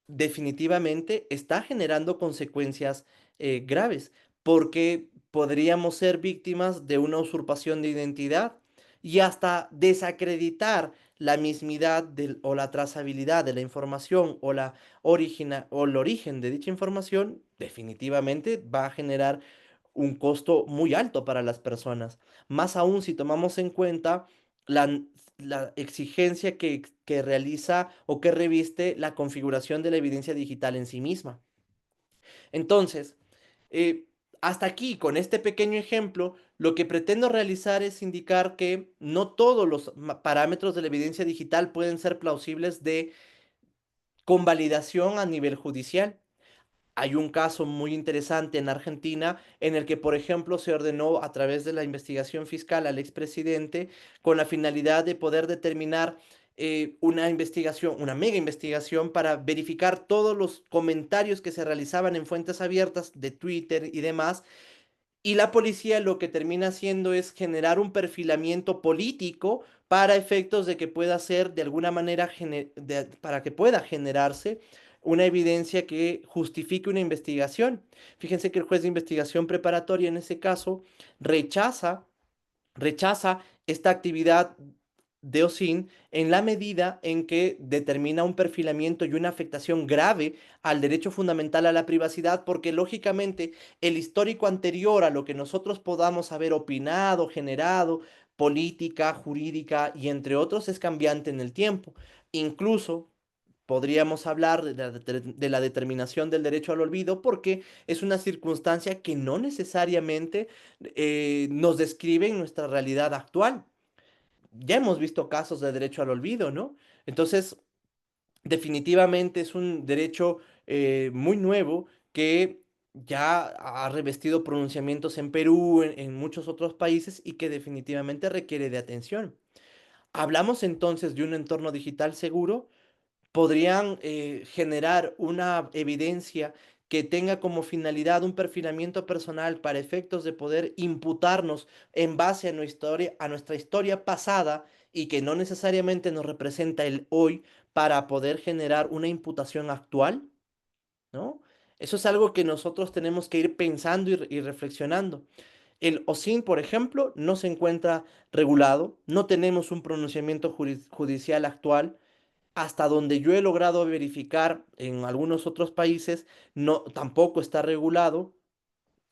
S2: definitivamente está generando consecuencias graves, porque podríamos ser víctimas de una usurpación de identidad y hasta desacreditar la mismidad o la trazabilidad de la información o o el origen de dicha información, definitivamente va a generar un costo muy alto para las personas. Más aún si tomamos en cuenta la, la exigencia que realiza o que reviste la configuración de la evidencia digital en sí misma. Entonces, eh, hasta aquí, con este pequeño ejemplo, lo que pretendo realizar es indicar que no todos los parámetros de la evidencia digital pueden ser plausibles de convalidación a nivel judicial. Hay un caso muy interesante en Argentina en el que, por ejemplo, se ordenó a través de la investigación fiscal al expresidente con la finalidad de poder determinar una investigación, una mega investigación para verificar todos los comentarios que se realizaban en fuentes abiertas de Twitter y demás. Y la policía lo que termina haciendo es generar un perfilamiento político para efectos de que pueda ser de alguna manera, para que pueda generarse una evidencia que justifique una investigación. Fíjense que el juez de investigación preparatoria en ese caso rechaza rechaza esta actividad de OSINT en la medida en que determina un perfilamiento y una afectación grave al derecho fundamental a la privacidad, porque lógicamente el histórico anterior a lo que nosotros podamos haber opinado, generado, política, jurídica y entre otros es cambiante en el tiempo. Incluso podríamos hablar de la determinación del derecho al olvido porque es una circunstancia que no necesariamente nos describe en nuestra realidad actual. Ya hemos visto casos de derecho al olvido, ¿no? Entonces, definitivamente es un derecho muy nuevo que ya ha revestido pronunciamientos en Perú, en muchos otros países y que definitivamente requiere de atención. Hablamos entonces de un entorno digital seguro, podrían generar una evidencia que tenga como finalidad un perfilamiento personal para efectos de poder imputarnos en base a nuestra historia pasada y que no necesariamente nos representa el hoy para poder generar una imputación actual, ¿no? Eso es algo que nosotros tenemos que ir pensando y reflexionando. El OSINT, por ejemplo, no se encuentra regulado, no tenemos un pronunciamiento judicial actual. hasta donde yo he logrado verificar en algunos otros países, no, tampoco está regulado,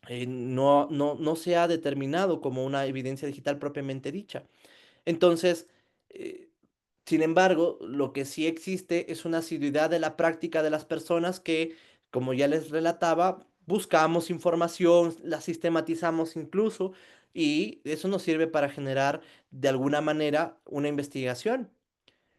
S2: no se ha determinado como una evidencia digital propiamente dicha. Entonces, eh, sin embargo, lo que sí existe es una asiduidad de la práctica de las personas que, como ya les relataba, buscamos información, la sistematizamos incluso, y eso nos sirve para generar de alguna manera una investigación.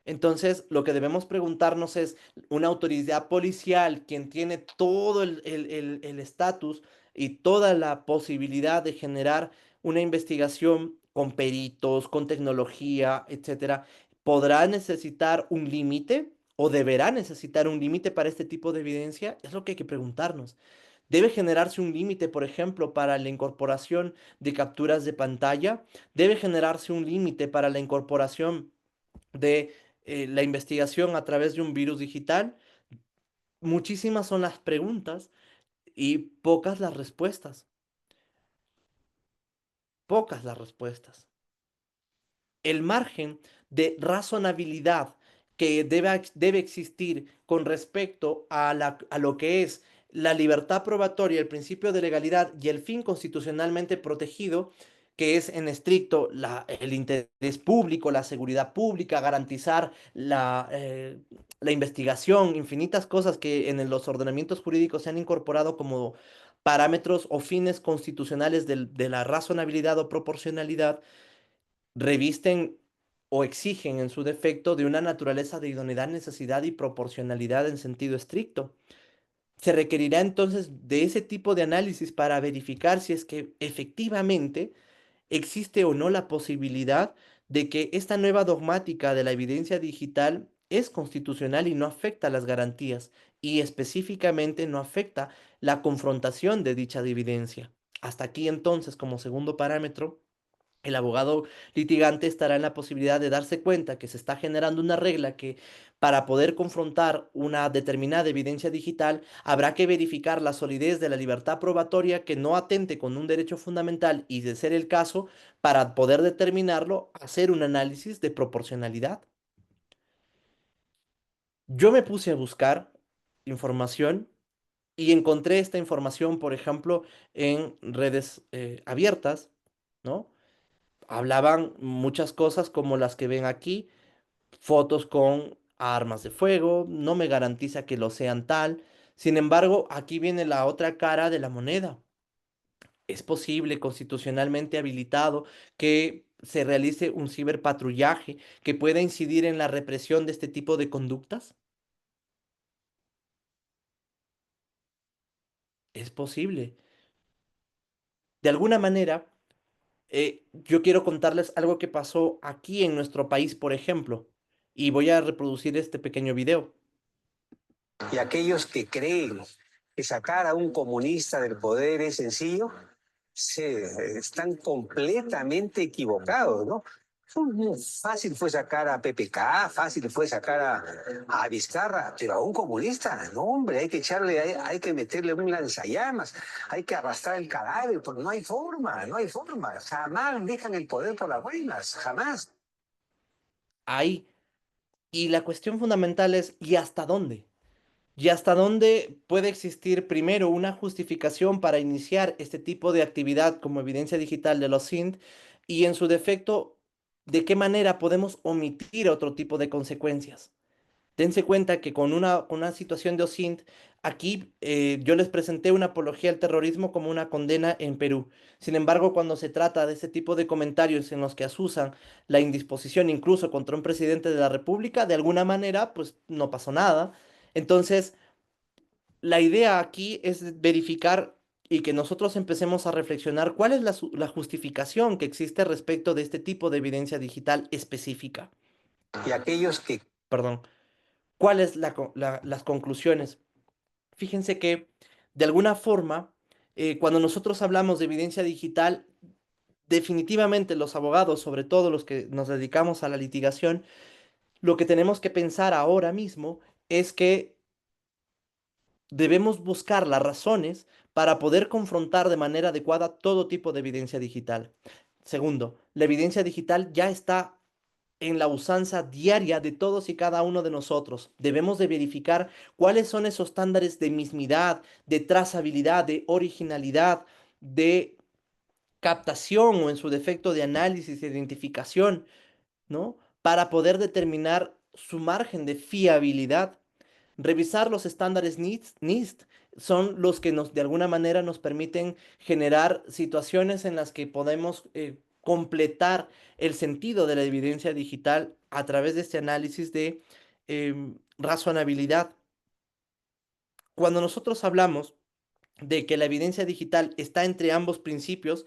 S2: Entonces, lo que debemos preguntarnos es, una autoridad policial, quien tiene todo el estatus y toda la posibilidad de generar una investigación con peritos, con tecnología, etcétera, ¿podrá necesitar un límite o deberá necesitar un límite para este tipo de evidencia? Es lo que hay que preguntarnos. ¿Debe generarse un límite, por ejemplo, para la incorporación de capturas de pantalla? ¿Debe generarse un límite para la incorporación de la investigación a través de un virus digital? Muchísimas son las preguntas y pocas las respuestas. Pocas las respuestas. El margen de razonabilidad que debe existir con respecto a lo que es la libertad probatoria, el principio de legalidad y el fin constitucionalmente protegido, que es en estricto el interés público, la seguridad pública, garantizar la investigación, infinitas cosas que en los ordenamientos jurídicos se han incorporado como parámetros o fines constitucionales de la razonabilidad o proporcionalidad, revisten o exigen en su defecto de una naturaleza de idoneidad, necesidad y proporcionalidad en sentido estricto. Se requerirá entonces de ese tipo de análisis para verificar si es que efectivamente existe o no la posibilidad de que esta nueva dogmática de la evidencia digital es constitucional y no afecta las garantías, y específicamente no afecta la confrontación de dicha evidencia. Hasta aquí entonces, como segundo parámetro, el abogado litigante estará en la posibilidad de darse cuenta que se está generando una regla que, para poder confrontar una determinada evidencia digital, habrá que verificar la solidez de la libertad probatoria, que no atente con un derecho fundamental, y, de ser el caso, para poder determinarlo, hacer un análisis de proporcionalidad. Yo me puse a buscar información y encontré esta información, por ejemplo, en redes abiertas, ¿no? Hablaban muchas cosas como las que ven aquí, fotos con armas de fuego, no me garantiza que lo sean tal. Sin embargo, aquí viene la otra cara de la moneda. ¿Es posible, constitucionalmente habilitado, que se realice un ciberpatrullaje que pueda incidir en la represión de este tipo de conductas? Es posible. De alguna manera, yo quiero contarles algo que pasó aquí en nuestro país, por ejemplo, y voy a reproducir este pequeño video.
S3: Y aquellos que creen que sacar a un comunista del poder es sencillo, están completamente equivocados, ¿no? Fácil fue sacar a PPK, fácil fue sacar a Vizcarra, pero a un comunista, no, hombre, hay que echarle, hay que meterle un lanzallamas, hay que arrastrar el cadáver, porque no hay forma, no hay forma. Jamás dejan el poder por las buenas, jamás.
S2: Ahí. Y la cuestión fundamental es, ¿y hasta dónde? ¿Y hasta dónde puede existir primero una justificación para iniciar este tipo de actividad como evidencia digital de los SINT? Y, en su defecto, ¿de qué manera podemos omitir otro tipo de consecuencias? Dense cuenta que con una situación de OSINT, aquí yo les presenté una apología al terrorismo como una condena en Perú. Sin embargo, cuando se trata de ese tipo de comentarios en los que asusan la indisposición incluso contra un presidente de la República, de alguna manera, pues no pasó nada. Entonces, la idea aquí es verificar y que nosotros empecemos a reflexionar cuál es la justificación que existe respecto de este tipo de evidencia digital específica.
S3: Y aquellos que
S2: Perdón. ¿Cuáles las conclusiones? Fíjense que, de alguna forma, cuando nosotros hablamos de evidencia digital, definitivamente los abogados, sobre todo los que nos dedicamos a la litigación, lo que tenemos que pensar ahora mismo es que debemos buscar las razones para poder confrontar de manera adecuada todo tipo de evidencia digital. Segundo, la evidencia digital ya está en la usanza diaria de todos y cada uno de nosotros. Debemos de verificar cuáles son esos estándares de mismidad, de trazabilidad, de originalidad, de captación o en su defecto de análisis e identificación, ¿no? Para poder determinar su margen de fiabilidad. Revisar los estándares NIST son los que de alguna manera nos permiten generar situaciones en las que podemos completar el sentido de la evidencia digital a través de este análisis de razonabilidad. Cuando nosotros hablamos de que la evidencia digital está entre ambos principios,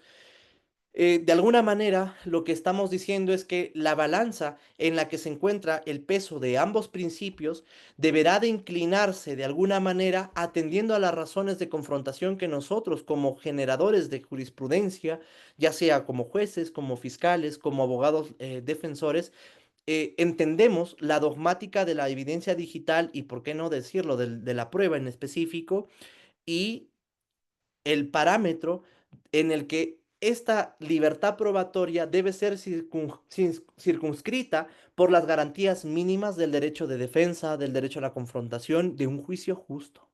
S2: de alguna manera, lo que estamos diciendo es que la balanza en la que se encuentra el peso de ambos principios deberá de inclinarse de alguna manera atendiendo a las razones de confrontación que nosotros como generadores de jurisprudencia, ya sea como jueces, como fiscales, como abogados defensores, entendemos la dogmática de la evidencia digital y, por qué no decirlo, de la prueba en específico y el parámetro en el que esta libertad probatoria debe ser circunscrita por las garantías mínimas del derecho de defensa, del derecho a la confrontación, de un juicio justo,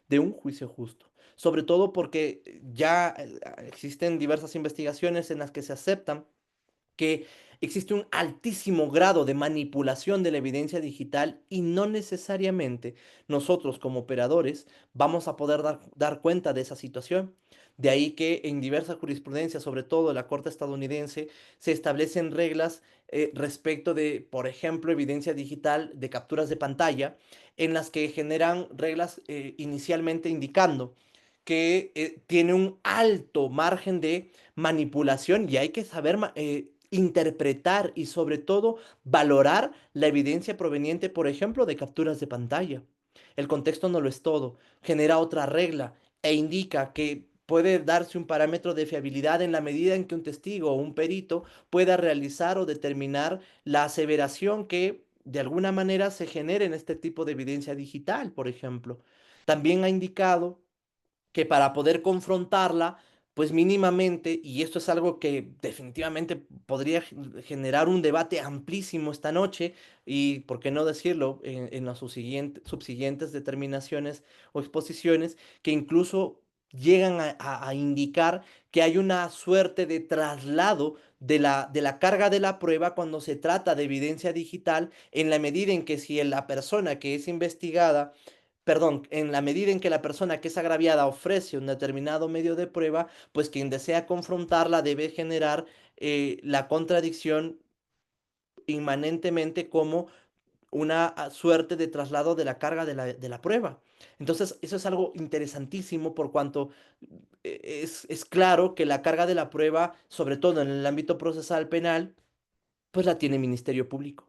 S2: de un juicio justo. Sobre todo porque ya existen diversas investigaciones en las que se aceptan que existe un altísimo grado de manipulación de la evidencia digital y no necesariamente nosotros como operadores vamos a poder dar cuenta de esa situación. De ahí que en diversas jurisprudencias, sobre todo en la Corte estadounidense, se establecen reglas respecto de, por ejemplo, evidencia digital de capturas de pantalla, en las que generan reglas inicialmente indicando que tiene un alto margen de manipulación y hay que saber interpretar y sobre todo valorar la evidencia proveniente, por ejemplo, de capturas de pantalla. El contexto no lo es todo, genera otra regla e indica que puede darse un parámetro de fiabilidad en la medida en que un testigo o un perito pueda realizar o determinar la aseveración que de alguna manera se genere en este tipo de evidencia digital, por ejemplo. También ha indicado que para poder confrontarla, pues mínimamente, y esto es algo que definitivamente podría generar un debate amplísimo esta noche, y por qué no decirlo, en las subsiguientes determinaciones o exposiciones, que incluso llegan a indicar que hay una suerte de traslado de la carga de la prueba cuando se trata de evidencia digital, en la medida en que si la persona que es investigada perdón, en la medida en que la persona que es agraviada ofrece un determinado medio de prueba, pues quien desea confrontarla debe generar la contradicción inmanentemente como una suerte de traslado de la carga de la prueba. Entonces, eso es algo interesantísimo por cuanto es claro que la carga de la prueba, sobre todo en el ámbito procesal penal, pues la tiene el Ministerio Público.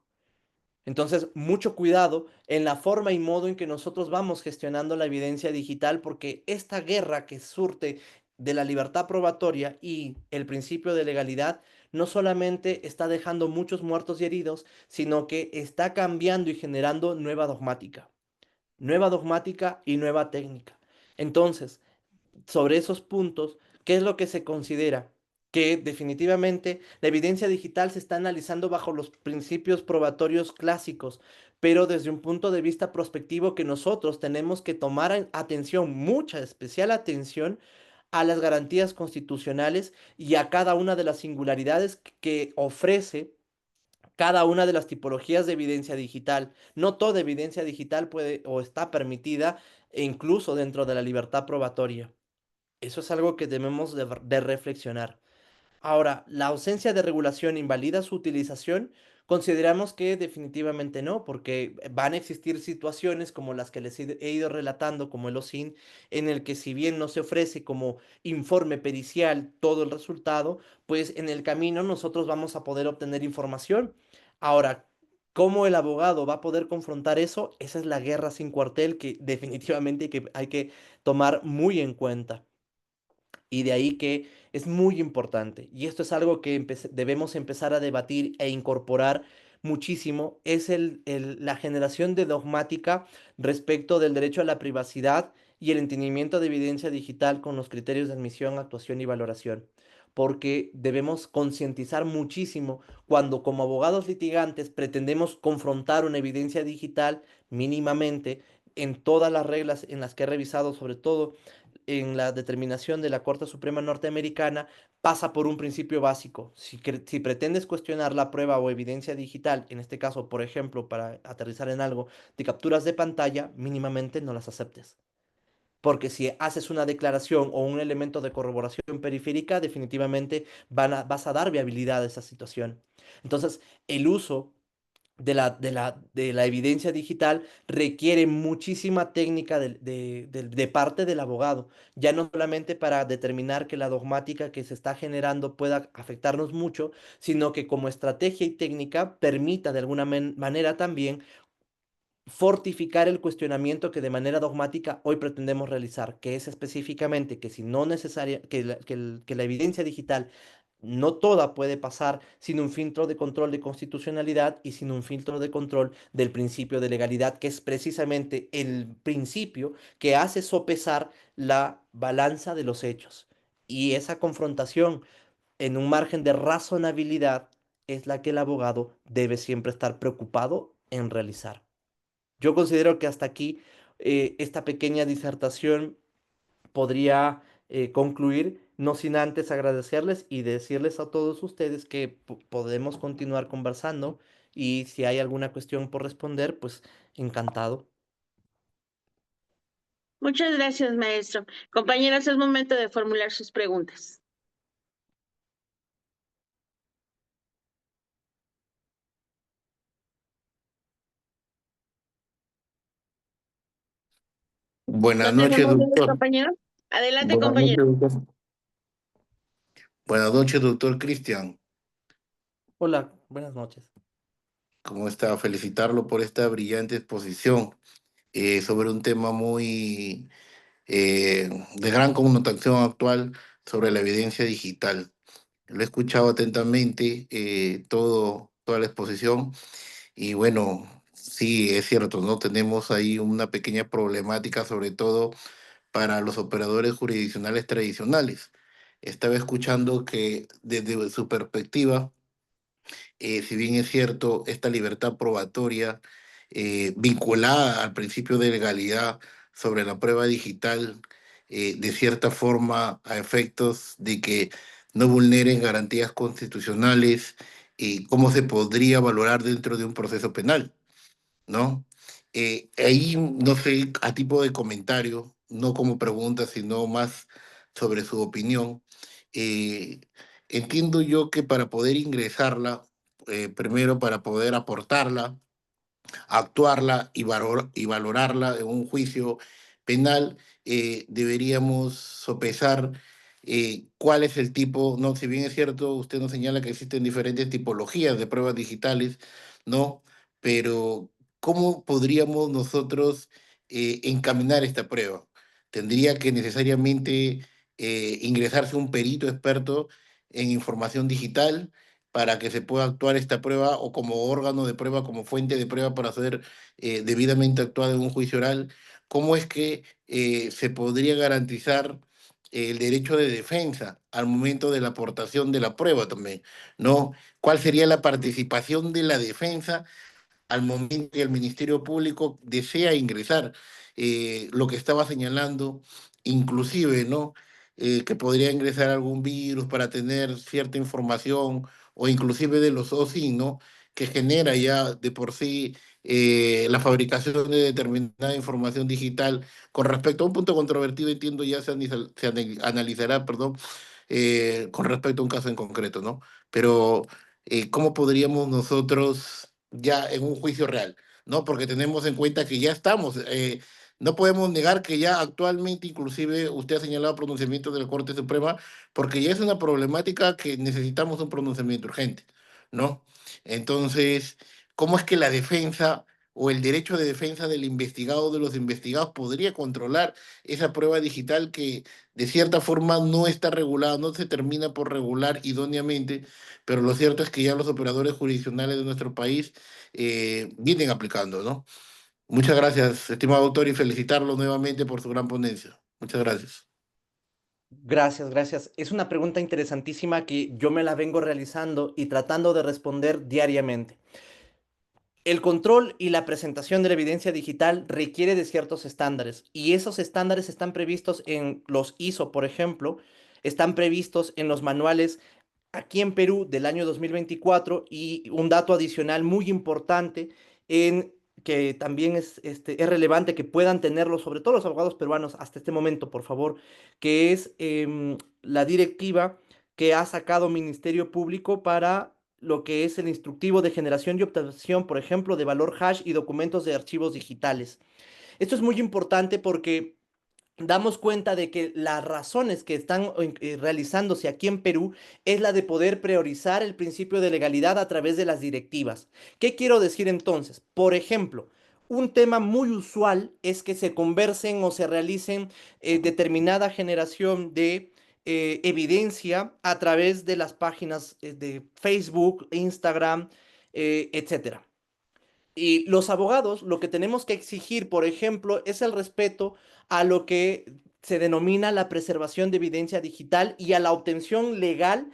S2: Entonces, mucho cuidado en la forma y modo en que nosotros vamos gestionando la evidencia digital, porque esta guerra que surte de la libertad probatoria y el principio de legalidad no solamente está dejando muchos muertos y heridos, sino que está cambiando y generando nueva dogmática y nueva técnica. Entonces, sobre esos puntos, ¿qué es lo que se considera? Que definitivamente la evidencia digital se está analizando bajo los principios probatorios clásicos, pero desde un punto de vista prospectivo que nosotros tenemos que tomar atención, mucha especial atención a las garantías constitucionales y a cada una de las singularidades que ofrece cada una de las tipologías de evidencia digital. No toda evidencia digital puede o está permitida, e incluso dentro de la libertad probatoria. Eso es algo que debemos de reflexionar. Ahora, ¿la ausencia de regulación invalida su utilización? Consideramos que definitivamente no, porque van a existir situaciones como las que les he ido relatando, como el OSINT, en el que si bien no se ofrece como informe pericial todo el resultado, pues en el camino nosotros vamos a poder obtener información. Ahora, ¿cómo el abogado va a poder confrontar eso? Esa es la guerra sin cuartel que definitivamente hay que tomar muy en cuenta. Y de ahí que es muy importante, y esto es algo que debemos empezar a debatir e incorporar muchísimo, es la generación de dogmática respecto del derecho a la privacidad y el entendimiento de evidencia digital con los criterios de admisión, actuación y valoración. porque debemos concientizar muchísimo cuando como abogados litigantes pretendemos confrontar una evidencia digital mínimamente en todas las reglas en las que he revisado, sobre todo en la determinación de la Corte Suprema norteamericana, pasa por un principio básico. Si pretendes cuestionar la prueba o evidencia digital, en este caso, por ejemplo, para aterrizar en algo, de capturas de pantalla, mínimamente no las aceptes. Porque si haces una declaración o un elemento de corroboración periférica, definitivamente vas a dar viabilidad a esa situación. Entonces, el uso de la evidencia digital requiere muchísima técnica de parte del abogado, ya no solamente para determinar que la dogmática que se está generando pueda afectarnos mucho, sino que como estrategia y técnica permita de alguna manera también fortificar el cuestionamiento que de manera dogmática hoy pretendemos realizar, que es específicamente que si no necesaria, que la evidencia digital no toda puede pasar sin un filtro de control de constitucionalidad y sin un filtro de control del principio de legalidad, que es precisamente el principio que hace sopesar la balanza de los hechos. Y esa confrontación en un margen de razonabilidad es la que el abogado debe siempre estar preocupado en realizar. Yo considero que hasta aquí esta pequeña disertación podría concluir, no sin antes agradecerles y decirles a todos ustedes que podemos continuar conversando y si hay alguna cuestión por responder, pues encantado.
S1: Muchas gracias, maestro. Compañeros, es momento de formular sus preguntas.
S4: Buenas
S1: ¿No
S4: noches,
S1: tenemos dudas,
S4: doctor.
S1: compañeros? Adelante,
S4: Buenas
S1: compañero.
S4: noches, doctor. Buenas noches, doctor Cristian.
S2: Hola, buenas noches.
S4: ¿Cómo está? Felicitarlo por esta brillante exposición sobre un tema muy de gran connotación actual sobre la evidencia digital. Lo he escuchado atentamente toda la exposición y bueno, sí, es cierto, ¿no? Tenemos ahí una pequeña problemática, sobre todo para los operadores jurisdiccionales tradicionales. Estaba escuchando que desde su perspectiva, si bien es cierto, esta libertad probatoria vinculada al principio de legalidad sobre la prueba digital, de cierta forma a efectos de que no vulneren garantías constitucionales, cómo se podría valorar dentro de un proceso penal, ¿no? Ahí, no sé, a tipo de comentario, no como pregunta, sino más sobre su opinión. eh, Entiendo yo que para poder ingresarla, primero para poder aportarla, actuarla y valorarla en un juicio penal, deberíamos sopesar cuál es el tipo, no, si bien es cierto, usted nos señala que existen diferentes tipologías de pruebas digitales, ¿no? Pero ¿cómo podríamos nosotros encaminar esta prueba? ¿Tendría que necesariamente ingresarse un perito experto en información digital para que se pueda actuar esta prueba o como órgano de prueba, como fuente de prueba para ser debidamente actuada en un juicio oral? ¿Cómo es que se podría garantizar el derecho de defensa al momento de la aportación de la prueba también, ¿no? ¿Cuál sería la participación de la defensa al momento que el Ministerio Público desea ingresar? Lo que estaba señalando, inclusive, ¿no? Que podría ingresar algún virus para tener cierta información, o inclusive de los OSI, ¿no? Que genera ya de por sí la fabricación de determinada información digital. Con respecto a un punto controvertido, entiendo ya analizará, perdón, con respecto a un caso en concreto, ¿no? Pero ¿cómo podríamos nosotros ya en un juicio real, ¿no? Porque tenemos en cuenta que ya estamos, no podemos negar que ya actualmente, inclusive usted ha señalado pronunciamientos de la Corte Suprema, porque ya es una problemática que necesitamos un pronunciamiento urgente, ¿no? Entonces, ¿cómo es que la defensa o el derecho de defensa del investigado o de los investigados podría controlar esa prueba digital que de cierta forma no está regulada, no se termina por regular idóneamente? Pero lo cierto es que ya los operadores jurisdiccionales de nuestro país vienen aplicando, ¿no? Muchas gracias, estimado doctor, y felicitarlo nuevamente por su gran ponencia. Muchas gracias.
S2: Gracias, gracias. Es una pregunta interesantísima que yo me la vengo realizando y tratando de responder diariamente. El control y la presentación de la evidencia digital requiere de ciertos estándares y esos estándares están previstos en los ISO, por ejemplo, están previstos en los manuales aquí en Perú del año 2024 y un dato adicional muy importante en que también es relevante que puedan tenerlo, sobre todo los abogados peruanos hasta este momento, por favor, que es la directiva que ha sacado Ministerio Público para lo que es el instructivo de generación y obtención, por ejemplo, de valor hash y documentos de archivos digitales. Esto es muy importante porque damos cuenta de que las razones que están realizándose aquí en Perú es la de poder priorizar el principio de legalidad a través de las directivas. ¿Qué quiero decir entonces? Por ejemplo, un tema muy usual es que se conversen o se realicen determinada generación de evidencia a través de las páginas de Facebook, Instagram, etcétera. Y los abogados lo que tenemos que exigir, por ejemplo, es el respeto a lo que se denomina la preservación de evidencia digital y a la obtención legal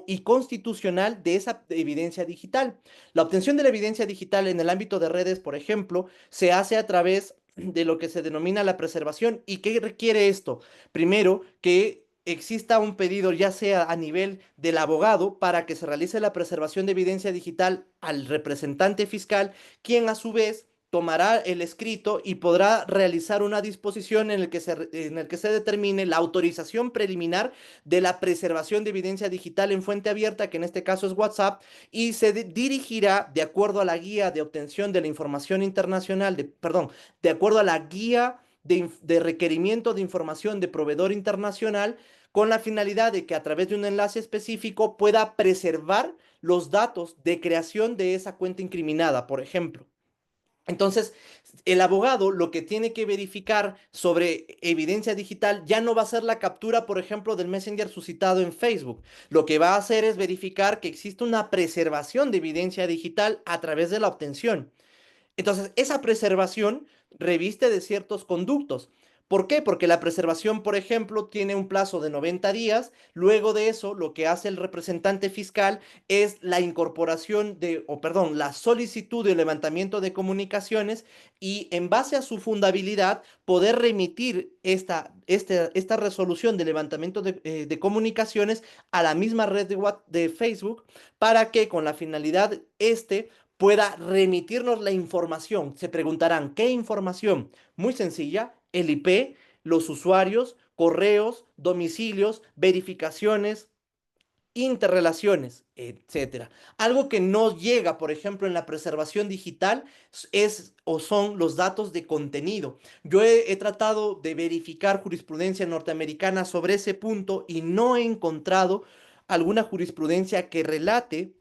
S2: y constitucional de esa evidencia digital. La obtención de la evidencia digital en el ámbito de redes, por ejemplo, se hace a través de lo que se denomina la preservación. ¿Y qué requiere esto? Primero, que exista un pedido, ya sea a nivel del abogado, para que se realice la preservación de evidencia digital al representante fiscal, quien a su vez tomará el escrito y podrá realizar una disposición en el que se determine la autorización preliminar de la preservación de evidencia digital en fuente abierta, que en este caso es WhatsApp, y se dirigirá de acuerdo a la guía de obtención de la información internacional, perdón, de acuerdo a la guía de requerimiento de información de proveedor internacional, con la finalidad de que a través de un enlace específico pueda preservar los datos de creación de esa cuenta incriminada, por ejemplo. Entonces, el abogado lo que tiene que verificar sobre evidencia digital ya no va a ser la captura, por ejemplo, del Messenger suscitado en Facebook. Lo que va a hacer es verificar que existe una preservación de evidencia digital a través de la obtención. Entonces, esa preservación reviste de ciertos conductos. ¿Por qué? Porque la preservación, por ejemplo, tiene un plazo de 90 días. Luego de eso, lo que hace el representante fiscal es la incorporación perdón, la solicitud de levantamiento de comunicaciones y en base a su fundabilidad poder remitir esta resolución de levantamiento de comunicaciones a la misma red de Facebook para que con la finalidad pueda remitirnos la información. Se preguntarán, ¿qué información? Muy sencilla, el IP, los usuarios, correos, domicilios, verificaciones, interrelaciones, etcétera. Algo que no llega, por ejemplo, en la preservación digital es o son los datos de contenido. Yo he tratado de verificar jurisprudencia norteamericana sobre ese punto y no he encontrado alguna jurisprudencia que relate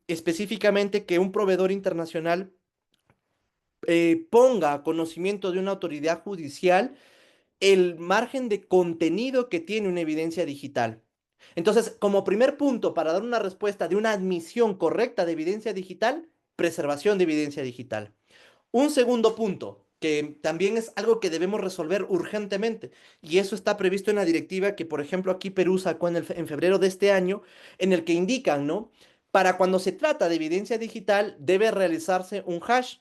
S2: específicamente que un proveedor internacional ponga a conocimiento de una autoridad judicial el margen de contenido que tiene una evidencia digital. Entonces, como primer punto para dar una respuesta de una admisión correcta de evidencia digital, preservación de evidencia digital. Un segundo punto, que también es algo que debemos resolver urgentemente, y eso está previsto en la directiva que, por ejemplo, aquí Perú sacó en febrero de este año, en el que indican, ¿no? Para cuando se trata de evidencia digital, debe realizarse un hash.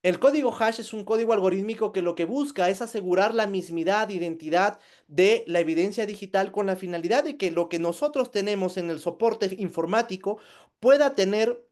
S2: El código hash es un código algorítmico que lo que busca es asegurar la mismidad, identidad de la evidencia digital con la finalidad de que lo que nosotros tenemos en el soporte informático pueda tener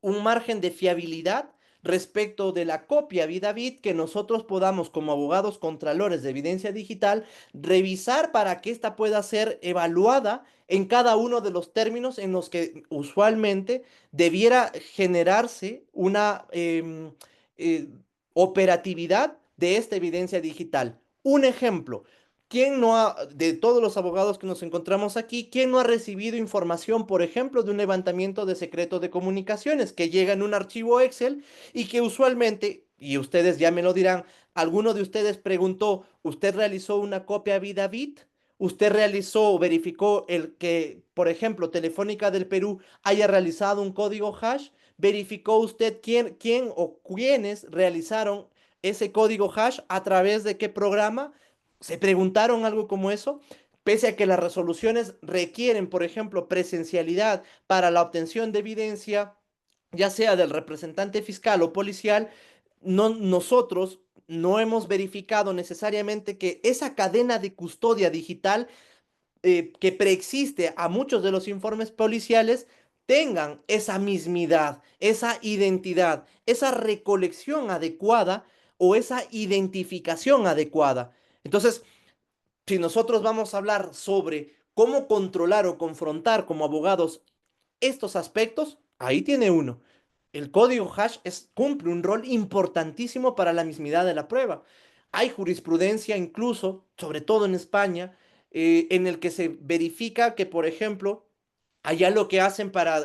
S2: un margen de fiabilidad respecto de la copia bit a bit que nosotros podamos como abogados contralores de evidencia digital revisar para que ésta pueda ser evaluada en cada uno de los términos en los que usualmente debiera generarse una eh, operatividad de esta evidencia digital. Un ejemplo, de todos los abogados que nos encontramos aquí, quién no ha recibido información, por ejemplo, de un levantamiento de secreto de comunicaciones que llega en un archivo Excel y que usualmente, y ustedes ya me lo dirán, alguno de ustedes preguntó, ¿usted realizó una copia bit a bit? ¿Usted realizó o verificó el que, por ejemplo, Telefónica del Perú haya realizado un código hash? ¿Verificó usted quién o quiénes realizaron ese código hash a través de qué programa? ¿Se preguntaron algo como eso? pese a que las resoluciones requieren, por ejemplo, presencialidad para la obtención de evidencia, ya sea del representante fiscal o policial, nosotros no hemos verificado necesariamente que esa cadena de custodia digital que preexiste a muchos de los informes policiales tengan esa mismidad, esa identidad, esa recolección adecuada o esa identificación adecuada. Entonces, si nosotros vamos a hablar sobre cómo controlar o confrontar como abogados estos aspectos, ahí tiene uno. El código hash cumple un rol importantísimo para la mismidad de la prueba. Hay jurisprudencia incluso, sobre todo en España, en el que se verifica que, por ejemplo, allá lo que hacen para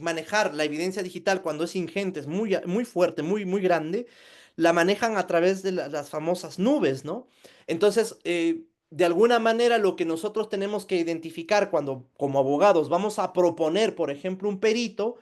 S2: manejar la evidencia digital cuando es ingente, es muy fuerte, muy grande, la manejan a través de las famosas nubes, ¿no? Entonces, de alguna manera lo que nosotros tenemos que identificar cuando como abogados vamos a proponer, por ejemplo, un perito,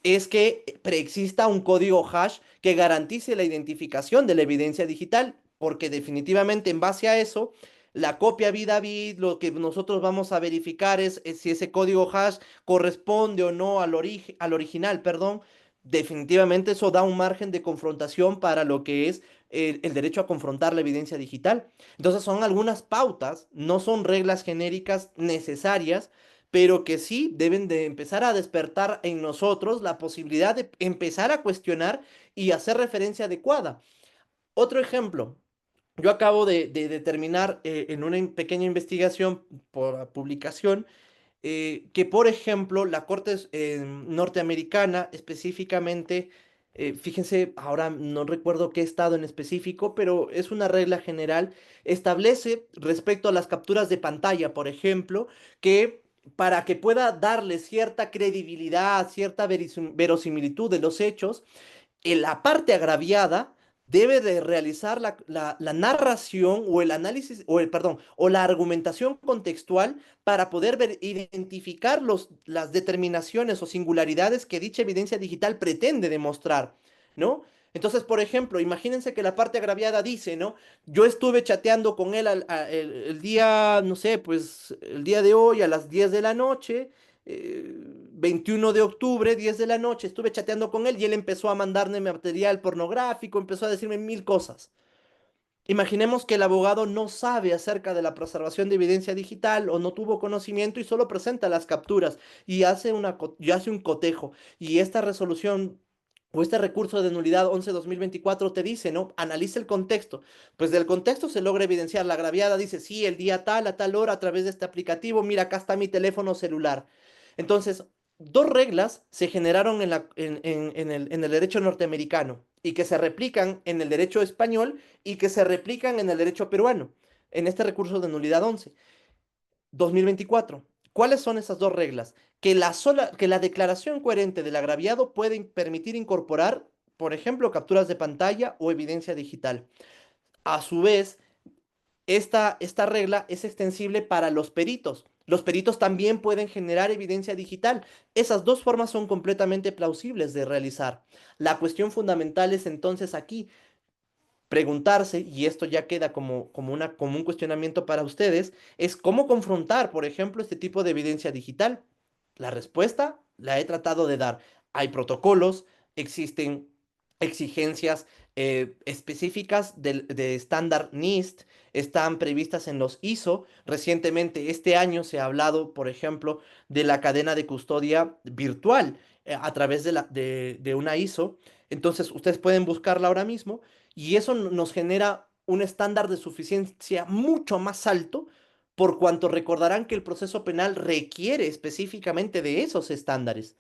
S2: es que preexista un código hash que garantice la identificación de la evidencia digital, porque definitivamente en base a eso, la copia vid a vid, lo que nosotros vamos a verificar es si ese código hash corresponde o no al original, perdón. Definitivamente eso da un margen de confrontación para lo que es el derecho a confrontar la evidencia digital. Entonces son algunas pautas, no son reglas genéricas necesarias, pero que sí deben de empezar a despertar en nosotros la posibilidad de empezar a cuestionar y hacer referencia adecuada. Otro ejemplo, yo acabo de determinar en una pequeña investigación por publicación que, por ejemplo, la Corte norteamericana específicamente, fíjense, ahora no recuerdo qué estado en específico, pero es una regla general, establece respecto a las capturas de pantalla, por ejemplo, que para que pueda darle cierta credibilidad, cierta verosimilitud de los hechos, la parte agraviada debe de realizar la narración o el análisis, perdón, o la argumentación contextual para poder identificar las determinaciones o singularidades que dicha evidencia digital pretende demostrar, ¿no? Entonces, por ejemplo, imagínense que la parte agraviada dice, ¿no? Yo estuve chateando con él el día, no sé, pues el día de hoy a las 10 de la noche, 21 de octubre, 10 de la noche, estuve chateando con él y él empezó a mandarme material pornográfico, empezó a decirme mil cosas. Imaginemos que el abogado no sabe acerca de la preservación de evidencia digital o no tuvo conocimiento y solo presenta las capturas y hace un cotejo. Y esta resolución o este recurso de nulidad 11-2024 te dice, ¿no? Analiza el contexto. Pues del contexto se logra evidenciar. La agraviada dice, sí, el día tal, a tal hora, a través de este aplicativo, mira, acá está mi teléfono celular. Entonces, dos reglas se generaron en el derecho norteamericano y que se replican en el derecho español y que se replican en el derecho peruano, en este recurso de nulidad 11-2024. ¿Cuáles son esas dos reglas? Que la declaración coherente del agraviado puede permitir incorporar, por ejemplo, capturas de pantalla o evidencia digital. A su vez, esta regla es extensible para los peritos. Los peritos también pueden generar evidencia digital. Esas dos formas son completamente plausibles de realizar. La cuestión fundamental es entonces aquí preguntarse, y esto ya queda como un cuestionamiento para ustedes, es cómo confrontar, por ejemplo, este tipo de evidencia digital. La respuesta la he tratado de dar. Hay protocolos, existen exigencias específicas de estándar NIST, están previstas en los ISO. Recientemente, este año se ha hablado, por ejemplo, de la cadena de custodia virtual a través de una ISO. Entonces, ustedes pueden buscarla ahora mismo y eso nos genera un estándar de suficiencia mucho más alto, por cuanto recordarán que el proceso penal requiere específicamente de esos estándares.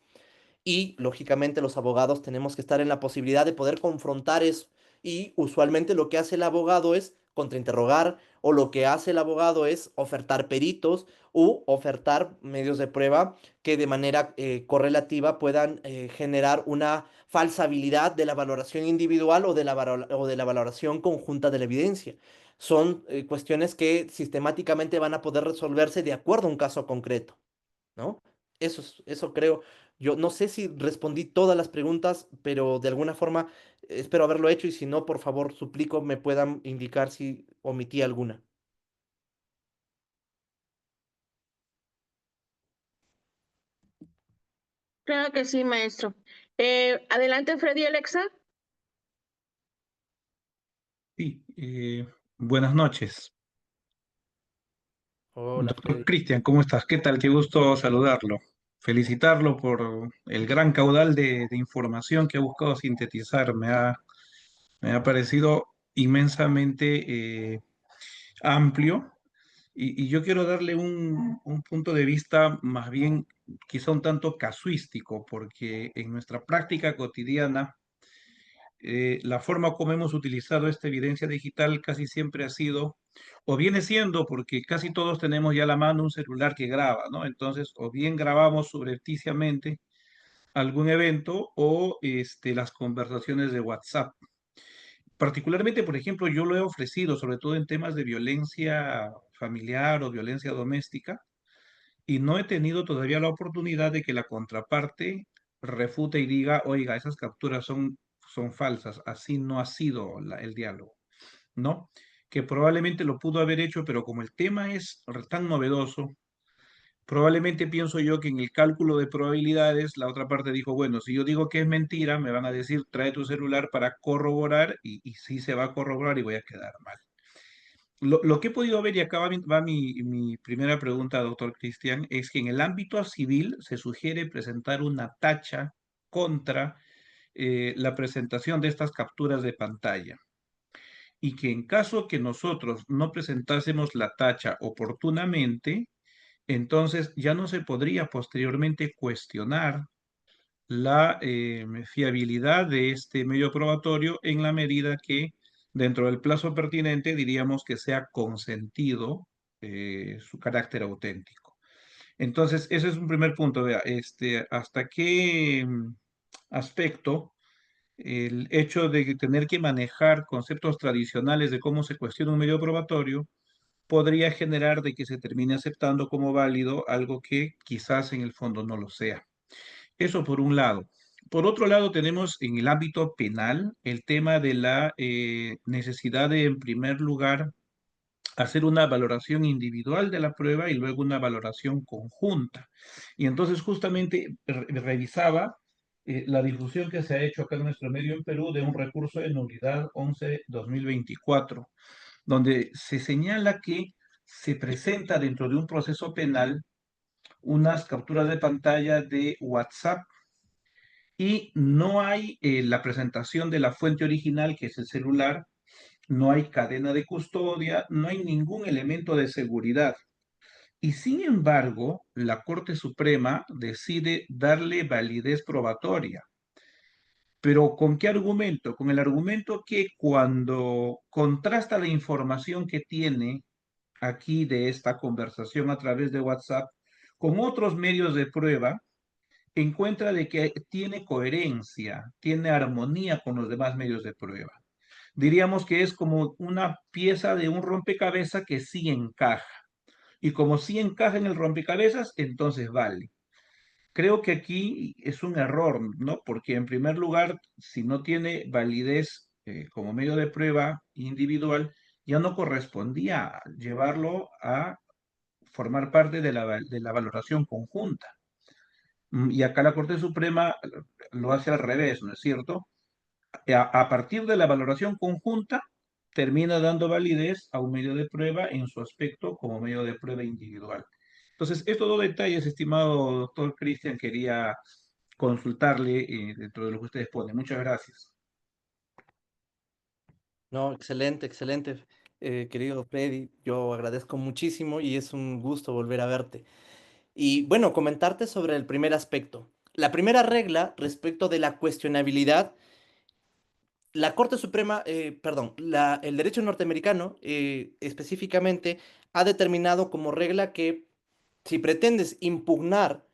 S2: Y lógicamente los abogados tenemos que estar en la posibilidad de poder confrontar eso. Y usualmente lo que hace el abogado es contrainterrogar o lo que hace el abogado es ofertar peritos u ofertar medios de prueba que de manera correlativa puedan generar una falsabilidad de la valoración individual o de la valoración conjunta de la evidencia. Son cuestiones que sistemáticamente van a poder resolverse de acuerdo a un caso concreto, ¿no? Eso creo. Yo no sé si respondí todas las preguntas, pero de alguna forma espero haberlo hecho y si no, por favor, suplico me puedan indicar si omití alguna.
S1: Claro que sí, maestro. Adelante, Freddy Alexa.
S5: Sí, buenas noches.
S2: Hola,
S5: Doctor
S2: Freddy.
S5: Cristian, ¿cómo estás? ¿Qué tal? Qué gusto saludarlo. Felicitarlo por el gran caudal de información que ha buscado sintetizar. Me ha parecido inmensamente amplio y yo quiero darle un punto de vista más bien quizá un tanto casuístico, porque en nuestra práctica cotidiana la forma como hemos utilizado esta evidencia digital casi siempre ha sido, o viene siendo, porque casi todos tenemos ya a la mano un celular que graba, ¿no? Entonces, o bien grabamos subrepticiamente algún evento o las conversaciones de WhatsApp. Particularmente, por ejemplo, yo lo he ofrecido, sobre todo en temas de violencia familiar o violencia doméstica, y no he tenido todavía la oportunidad de que la contraparte refute y diga, oiga, esas capturas son falsas, así no ha sido el diálogo, ¿no? Que probablemente lo pudo haber hecho, pero como el tema es tan novedoso, probablemente pienso yo que en el cálculo de probabilidades la otra parte dijo, bueno, si yo digo que es mentira, me van a decir, trae tu celular para corroborar y sí se va a corroborar y voy a quedar mal. Lo que he podido ver, y acá va mi primera pregunta, doctor Cristian, es que en el ámbito civil se sugiere presentar una tacha contra la presentación de estas capturas de pantalla y que en caso que nosotros no presentásemos la tacha oportunamente, entonces ya no se podría posteriormente cuestionar la fiabilidad de este medio probatorio en la medida que dentro del plazo pertinente diríamos que sea consentido su carácter auténtico. Entonces, ese es un primer punto. Vea, hasta qué aspecto el hecho de tener que manejar conceptos tradicionales de cómo se cuestiona un medio probatorio podría generar de que se termine aceptando como válido algo que quizás en el fondo no lo sea. Eso por un lado. Por otro lado, tenemos en el ámbito penal el tema de la necesidad de, en primer lugar, hacer una valoración individual de la prueba y luego una valoración conjunta. Y entonces justamente revisaba la difusión que se ha hecho acá en nuestro medio en Perú de un recurso de nulidad 11-2024, donde se señala que se presenta dentro de un proceso penal unas capturas de pantalla de WhatsApp y no hay la presentación de la fuente original, que es el celular, no hay cadena de custodia, no hay ningún elemento de seguridad. Y sin embargo, la Corte Suprema decide darle validez probatoria. ¿Pero con qué argumento? Con el argumento que cuando contrasta la información que tiene aquí de esta conversación a través de WhatsApp con otros medios de prueba, encuentra de que tiene coherencia, tiene armonía con los demás medios de prueba. Diríamos que es como una pieza de un rompecabezas que sí encaja. Y como sí encaja en el rompecabezas, entonces vale. Creo que aquí es un error, ¿no? Porque en primer lugar, si no tiene validez como medio de prueba individual, ya no correspondía llevarlo a formar parte de la valoración conjunta. Y acá la Corte Suprema lo hace al revés, ¿no es cierto? A partir de la valoración conjunta, termina dando validez a un medio de prueba en su aspecto como medio de prueba individual. Entonces, estos dos detalles, estimado doctor Cristian, quería consultarle dentro de lo que ustedes ponen. Muchas gracias.
S2: No, excelente, excelente, querido Freddy. Yo agradezco muchísimo y es un gusto volver a verte. Y bueno, comentarte sobre el primer aspecto. La primera regla respecto de la cuestionabilidad, la Corte Suprema, perdón, el derecho norteamericano específicamente ha determinado como regla que si pretendes impugnar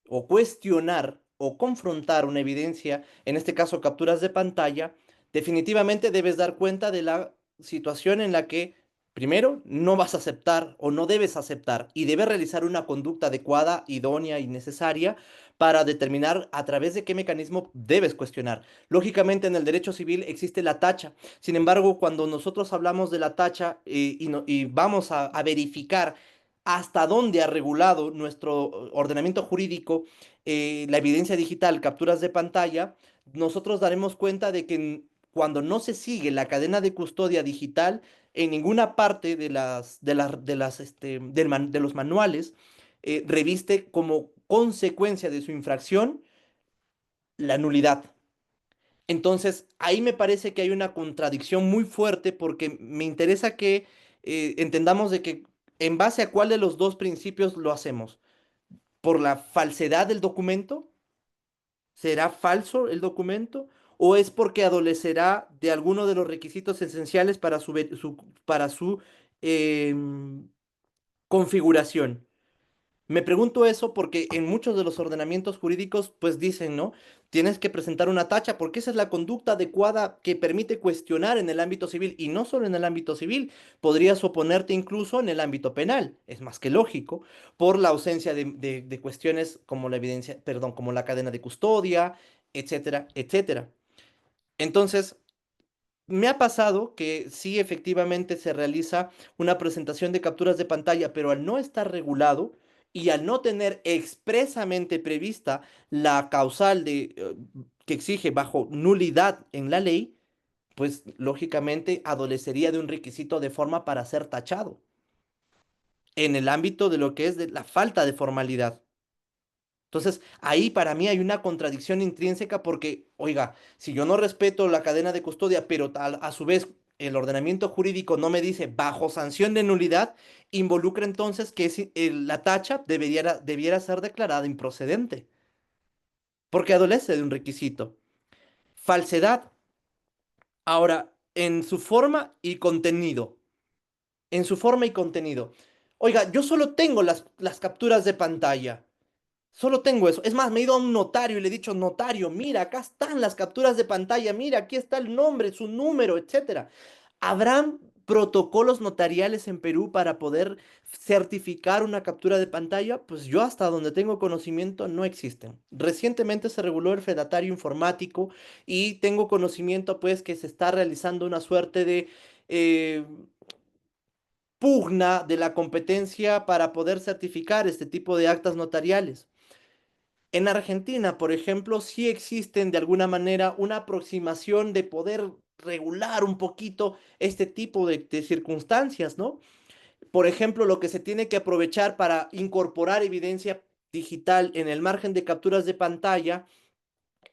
S2: o cuestionar o confrontar una evidencia, en este caso capturas de pantalla, definitivamente debes dar cuenta de la situación en la que, primero, no vas a aceptar o no debes aceptar y debes realizar una conducta adecuada, idónea y necesaria para determinar a través de qué mecanismo debes cuestionar. Lógicamente, en el derecho civil existe la tacha. Sin embargo, cuando nosotros hablamos de la tacha y vamos a verificar hasta dónde ha regulado nuestro ordenamiento jurídico la evidencia digital, capturas de pantalla, nosotros daremos cuenta de que cuando no se sigue la cadena de custodia digital, en ninguna parte de los manuales reviste como consecuencia de su infracción la nulidad. Entonces, ahí me parece que hay una contradicción muy fuerte porque me interesa que entendamos de que en base a cuál de los dos principios lo hacemos. ¿Por la falsedad del documento? ¿Será falso el documento? ¿O es porque adolecerá de alguno de los requisitos esenciales para para su em, configuración? Me pregunto eso porque en muchos de los ordenamientos jurídicos pues dicen, ¿no? Tienes que presentar una tacha porque esa es la conducta adecuada que permite cuestionar en el ámbito civil y no solo en el ámbito civil, podrías oponerte incluso en el ámbito penal, es más que lógico, por la ausencia de cuestiones como la evidencia, perdón, como la cadena de custodia, etcétera, etcétera. Entonces, me ha pasado que sí, efectivamente se realiza una presentación de capturas de pantalla, pero al no estar regulado y al no tener expresamente prevista la causal que exige bajo nulidad en la ley, pues lógicamente adolecería de un requisito de forma para ser tachado en el ámbito de lo que es de la falta de formalidad. Entonces, ahí para mí hay una contradicción intrínseca porque, oiga, si yo no respeto la cadena de custodia, pero a su vez el ordenamiento jurídico no me dice bajo sanción de nulidad, involucra entonces que la tacha debiera ser declarada improcedente, porque adolece de un requisito. Falsedad, ahora, en su forma y contenido. En su forma y contenido. Oiga, yo solo tengo las capturas de pantalla. Solo tengo eso. Es más, me he ido a un notario y le he dicho, notario, mira, acá están las capturas de pantalla, mira, aquí está el nombre, su número, etcétera. ¿Habrán protocolos notariales en Perú para poder certificar una captura de pantalla? Pues yo hasta donde tengo conocimiento no existen. Recientemente se reguló el fedatario informático y tengo conocimiento pues que se está realizando una suerte de eh, pugna de la competencia para poder certificar este tipo de actas notariales. En Argentina, por ejemplo, sí existen de alguna manera una aproximación de poder regular un poquito este tipo de circunstancias, ¿no? Por ejemplo, lo que se tiene que aprovechar para incorporar evidencia digital en el margen de capturas de pantalla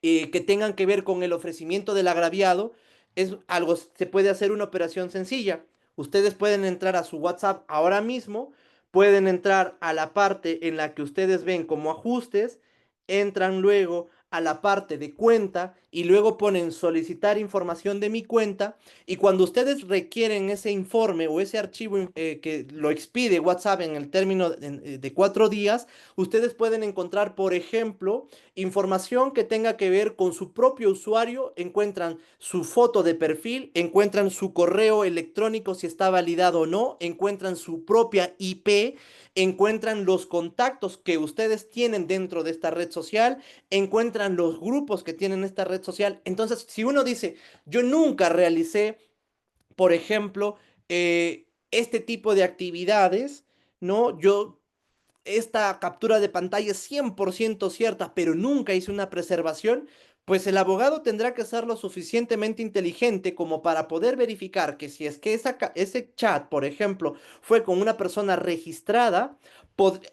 S2: que tengan que ver con el ofrecimiento del agraviado, es algo, se puede hacer una operación sencilla. Ustedes pueden entrar a su WhatsApp ahora mismo, pueden entrar a la parte en la que ustedes ven como ajustes, entran luego a la parte de cuenta y luego ponen solicitar información de mi cuenta y cuando ustedes requieren ese informe o ese archivo que lo expide WhatsApp en el término de 4 días, ustedes pueden encontrar, por ejemplo, información que tenga que ver con su propio usuario, encuentran su foto de perfil, encuentran su correo electrónico si está validado o no, encuentran su propia IP, encuentran los contactos que ustedes tienen dentro de esta red social, encuentran los grupos que tienen esta red social. Entonces, si uno dice, yo nunca realicé, por ejemplo, este tipo de actividades, ¿no? Esta captura de pantalla es 100% cierta, pero nunca hice una preservación, pues el abogado tendrá que ser lo suficientemente inteligente como para poder verificar que si es que ese chat, por ejemplo, fue con una persona registrada,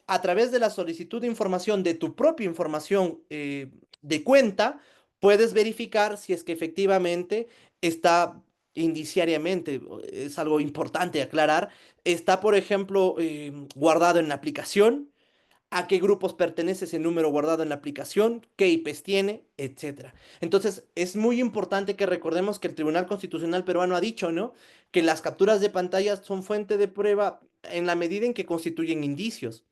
S2: a través de la solicitud de información de tu propia información de cuenta, puedes verificar si es que efectivamente está indiciariamente, es algo importante aclarar, está, por ejemplo, guardado en la aplicación, a qué grupos pertenece ese número guardado en la aplicación, qué IPs tiene, etcétera. Entonces, es muy importante que recordemos que el Tribunal Constitucional peruano ha dicho, ¿no? Que las capturas de pantalla son fuente de prueba en la medida en que constituyen indicios.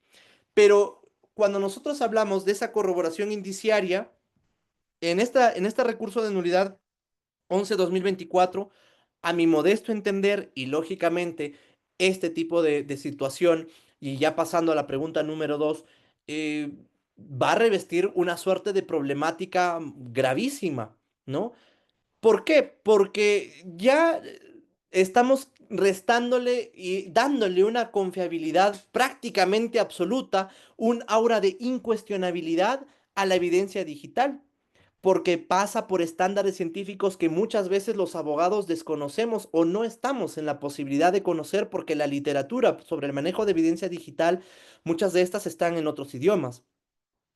S2: Pero cuando nosotros hablamos de esa corroboración indiciaria, en este recurso de nulidad 11/2024, a mi modesto entender y lógicamente este tipo de situación, y ya pasando a la pregunta número 2, va a revestir una suerte de problemática gravísima, ¿no? ¿Por qué? Porque ya estamos restándole y dándole una confiabilidad prácticamente absoluta, un aura de incuestionabilidad a la evidencia digital, porque pasa por estándares científicos que muchas veces los abogados desconocemos o no estamos en la posibilidad de conocer porque la literatura sobre el manejo de evidencia digital, muchas de estas están en otros idiomas,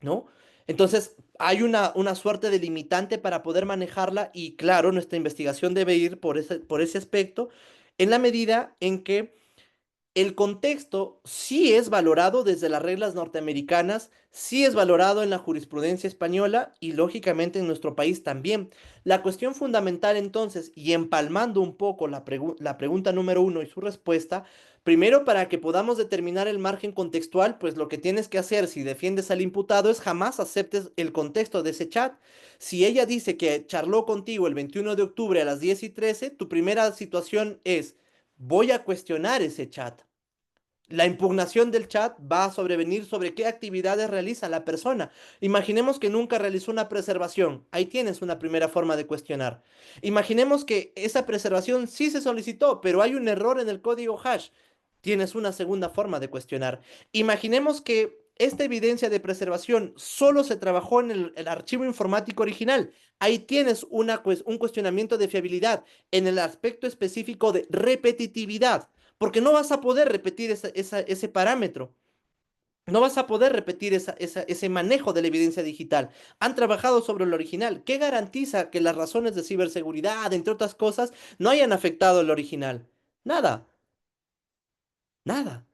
S2: ¿no? Entonces, hay una suerte de limitante para poder manejarla y claro, nuestra investigación debe ir por ese aspecto, en la medida en que el contexto sí es valorado desde las reglas norteamericanas, sí es valorado en la jurisprudencia española y lógicamente en nuestro país también. La cuestión fundamental entonces, y empalmando un poco la pregunta número uno y su respuesta, primero para que podamos determinar el margen contextual, pues lo que tienes que hacer si defiendes al imputado es jamás aceptes el contexto de ese chat. Si ella dice que charló contigo el 21 de octubre a las 10:13, tu primera situación es voy a cuestionar ese chat. La impugnación del chat va a sobrevenir sobre qué actividades realiza la persona. Imaginemos que nunca realizó una preservación. Ahí tienes una primera forma de cuestionar. Imaginemos que esa preservación sí se solicitó, pero hay un error en el código hash. Tienes una segunda forma de cuestionar. Imaginemos que esta evidencia de preservación solo se trabajó en el archivo informático original. Ahí tienes un cuestionamiento de fiabilidad en el aspecto específico de repetitividad, porque no vas a poder repetir ese parámetro. No vas a poder repetir ese manejo de la evidencia digital. Han trabajado sobre el original. ¿Qué garantiza que las razones de ciberseguridad, entre otras cosas, no hayan afectado el original? Nada, nada.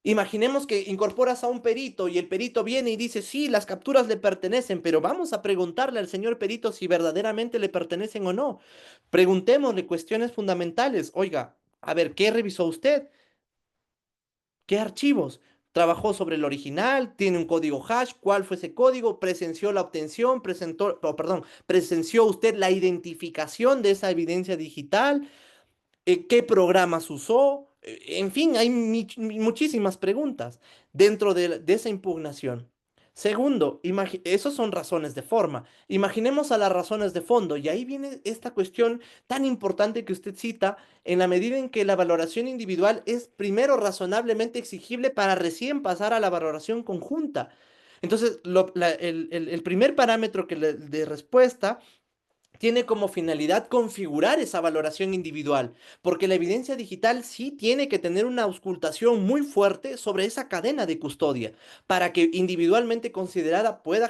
S2: Imaginemos que incorporas a un perito y el perito viene y dice, sí, las capturas le pertenecen, pero vamos a preguntarle al señor perito si verdaderamente le pertenecen o no. Preguntémosle cuestiones fundamentales. Oiga, a ver, ¿qué revisó usted? ¿Qué archivos? ¿Trabajó sobre el original? ¿Tiene un código hash? ¿Cuál fue ese código? ¿Presenció la obtención? ¿Presenció usted la identificación de esa evidencia digital? ¿Qué programas usó? En fin, hay muchísimas preguntas dentro de esa impugnación. Segundo, esos son razones de forma. Imaginemos a las razones de fondo, y ahí viene esta cuestión tan importante que usted cita, en la medida en que la valoración individual es primero razonablemente exigible para recién pasar a la valoración conjunta. Entonces, el primer parámetro de respuesta tiene como finalidad configurar esa valoración individual, porque la evidencia digital sí tiene que tener una auscultación muy fuerte sobre esa cadena de custodia, para que individualmente considerada pueda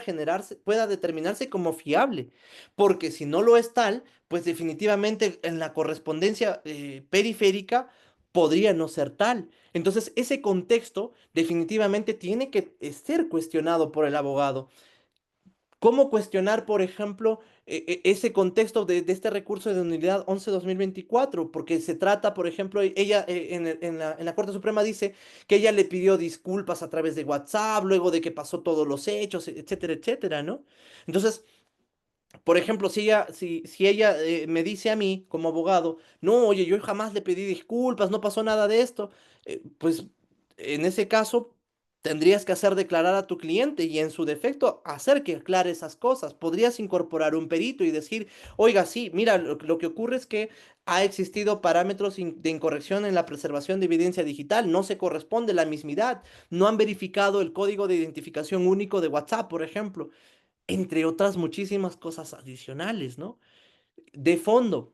S2: determinarse como fiable, porque si no lo es tal, pues definitivamente en la correspondencia periférica podría no ser tal. Entonces, ese contexto definitivamente tiene que ser cuestionado por el abogado. ¿Cómo cuestionar, por ejemplo, ese contexto de este recurso de nulidad 11-2024? Porque se trata, por ejemplo, ella en la Corte Suprema dice que ella le pidió disculpas a través de WhatsApp, luego de que pasó todos los hechos, etcétera, etcétera, ¿no? Entonces, por ejemplo, si ella me dice a mí como abogado, no, oye, yo jamás le pedí disculpas, no pasó nada de esto, pues en ese caso tendrías que hacer declarar a tu cliente y en su defecto hacer que aclare esas cosas. Podrías incorporar un perito y decir, oiga, sí, mira, lo que ocurre es que ha existido parámetros de incorrección en la preservación de evidencia digital, no se corresponde la mismidad, no han verificado el código de identificación único de WhatsApp, por ejemplo, entre otras muchísimas cosas adicionales, ¿no? De fondo.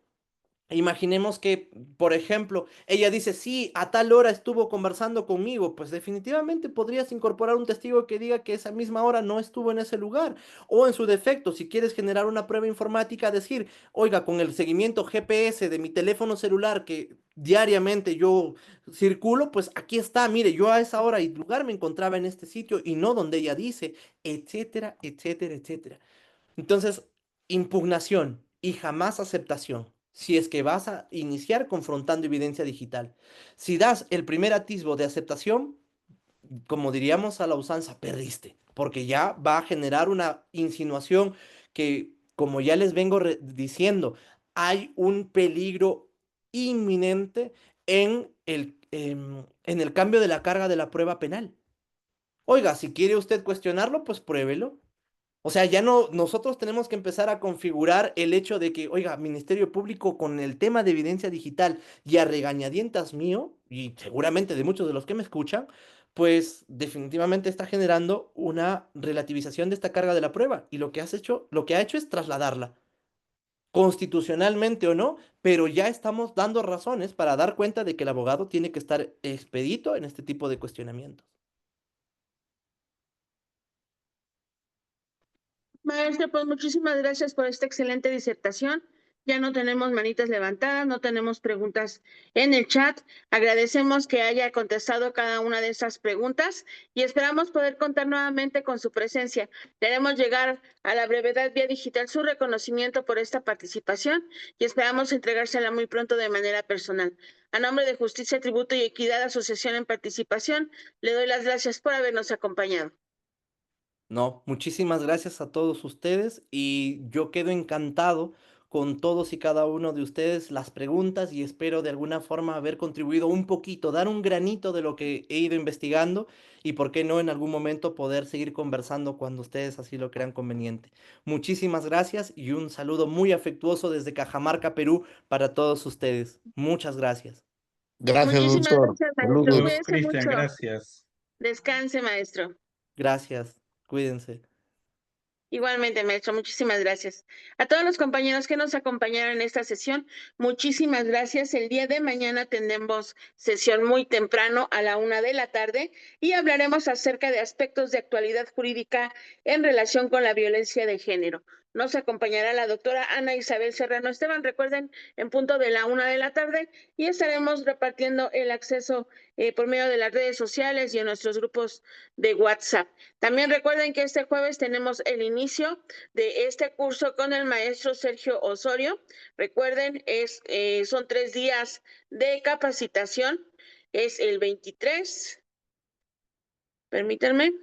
S2: Imaginemos que, por ejemplo, ella dice, sí, a tal hora estuvo conversando conmigo, pues definitivamente podrías incorporar un testigo que diga que esa misma hora no estuvo en ese lugar. O en su defecto, si quieres generar una prueba informática, decir, oiga, con el seguimiento GPS de mi teléfono celular que diariamente yo circulo, pues aquí está, mire, yo a esa hora y lugar me encontraba en este sitio y no donde ella dice, etcétera, etcétera, etcétera. Entonces, impugnación y jamás aceptación. Si es que vas a iniciar confrontando evidencia digital. Si das el primer atisbo de aceptación, como diríamos a la usanza, perdiste, porque ya va a generar una insinuación que, como ya les vengo diciendo, hay un peligro inminente en el cambio de la carga de la prueba penal. Oiga, si quiere usted cuestionarlo, pues pruébelo. O sea, ya no, nosotros tenemos que empezar a configurar el hecho de que, oiga, Ministerio Público con el tema de evidencia digital y a regañadientas mío, y seguramente de muchos de los que me escuchan, pues definitivamente está generando una relativización de esta carga de la prueba. Y lo que ha hecho es trasladarla, constitucionalmente o no, pero ya estamos dando razones para dar cuenta de que el abogado tiene que estar expedito en este tipo de cuestionamientos.
S1: Maestra, pues muchísimas gracias por esta excelente disertación. Ya no tenemos manitas levantadas, no tenemos preguntas en el chat. Agradecemos que haya contestado cada una de esas preguntas y esperamos poder contar nuevamente con su presencia. Le haremos llegar a la brevedad vía digital su reconocimiento por esta participación y esperamos entregársela muy pronto de manera personal. A nombre de Justicia, Tributo y Equidad, Asociación en Participación, le doy las gracias por habernos acompañado.
S2: No, muchísimas gracias a todos ustedes y yo quedo encantado con todos y cada uno de ustedes las preguntas y espero de alguna forma haber contribuido un poquito, dar un granito de lo que he ido investigando y por qué no en algún momento poder seguir conversando cuando ustedes así lo crean conveniente. Muchísimas gracias y un saludo muy afectuoso desde Cajamarca, Perú, para todos ustedes. Muchas gracias.
S4: Gracias,
S1: Muchísimas
S4: doctor.
S1: gracias, maestro.
S4: Saludos.
S5: Saludos,
S1: Cuídense
S5: Cristian,
S1: mucho.
S5: gracias.
S1: Descanse, maestro.
S2: Gracias. Cuídense.
S1: Igualmente, maestro, muchísimas gracias. A todos los compañeros que nos acompañaron en esta sesión, muchísimas gracias. El día de mañana tendremos sesión muy temprano a la 1 de la tarde y hablaremos acerca de aspectos de actualidad jurídica en relación con la violencia de género. Nos acompañará la doctora Ana Isabel Serrano Esteban, recuerden, en punto de la 1 de la tarde, y estaremos repartiendo el acceso por medio de las redes sociales y en nuestros grupos de WhatsApp. También recuerden que este jueves tenemos el inicio de este curso con el maestro Sergio Osorio. Recuerden, son 3 días de capacitación. Es el 23, permítanme,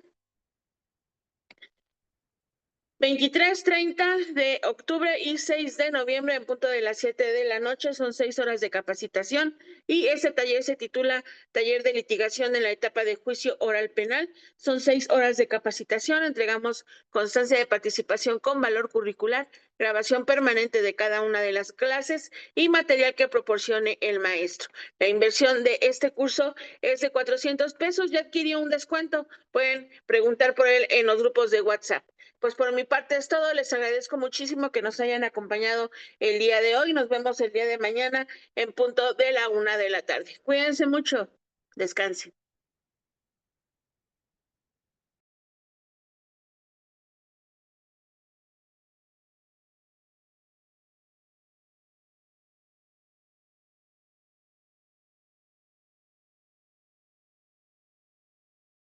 S1: 23, 30 de octubre y 6 de noviembre en punto de las 7 de la noche. Son 6 horas de capacitación y ese taller se titula Taller de Litigación en la etapa de juicio oral penal. Son 6 horas de capacitación. Entregamos constancia de participación con valor curricular, grabación permanente de cada una de las clases y material que proporcione el maestro. La inversión de este curso es de 400 pesos. Ya adquirió un descuento. Pueden preguntar por él en los grupos de WhatsApp. Pues por mi parte es todo. Les agradezco muchísimo que nos hayan acompañado el día de hoy. Nos vemos el día de mañana en punto de la 1 de la tarde. Cuídense mucho. Descansen.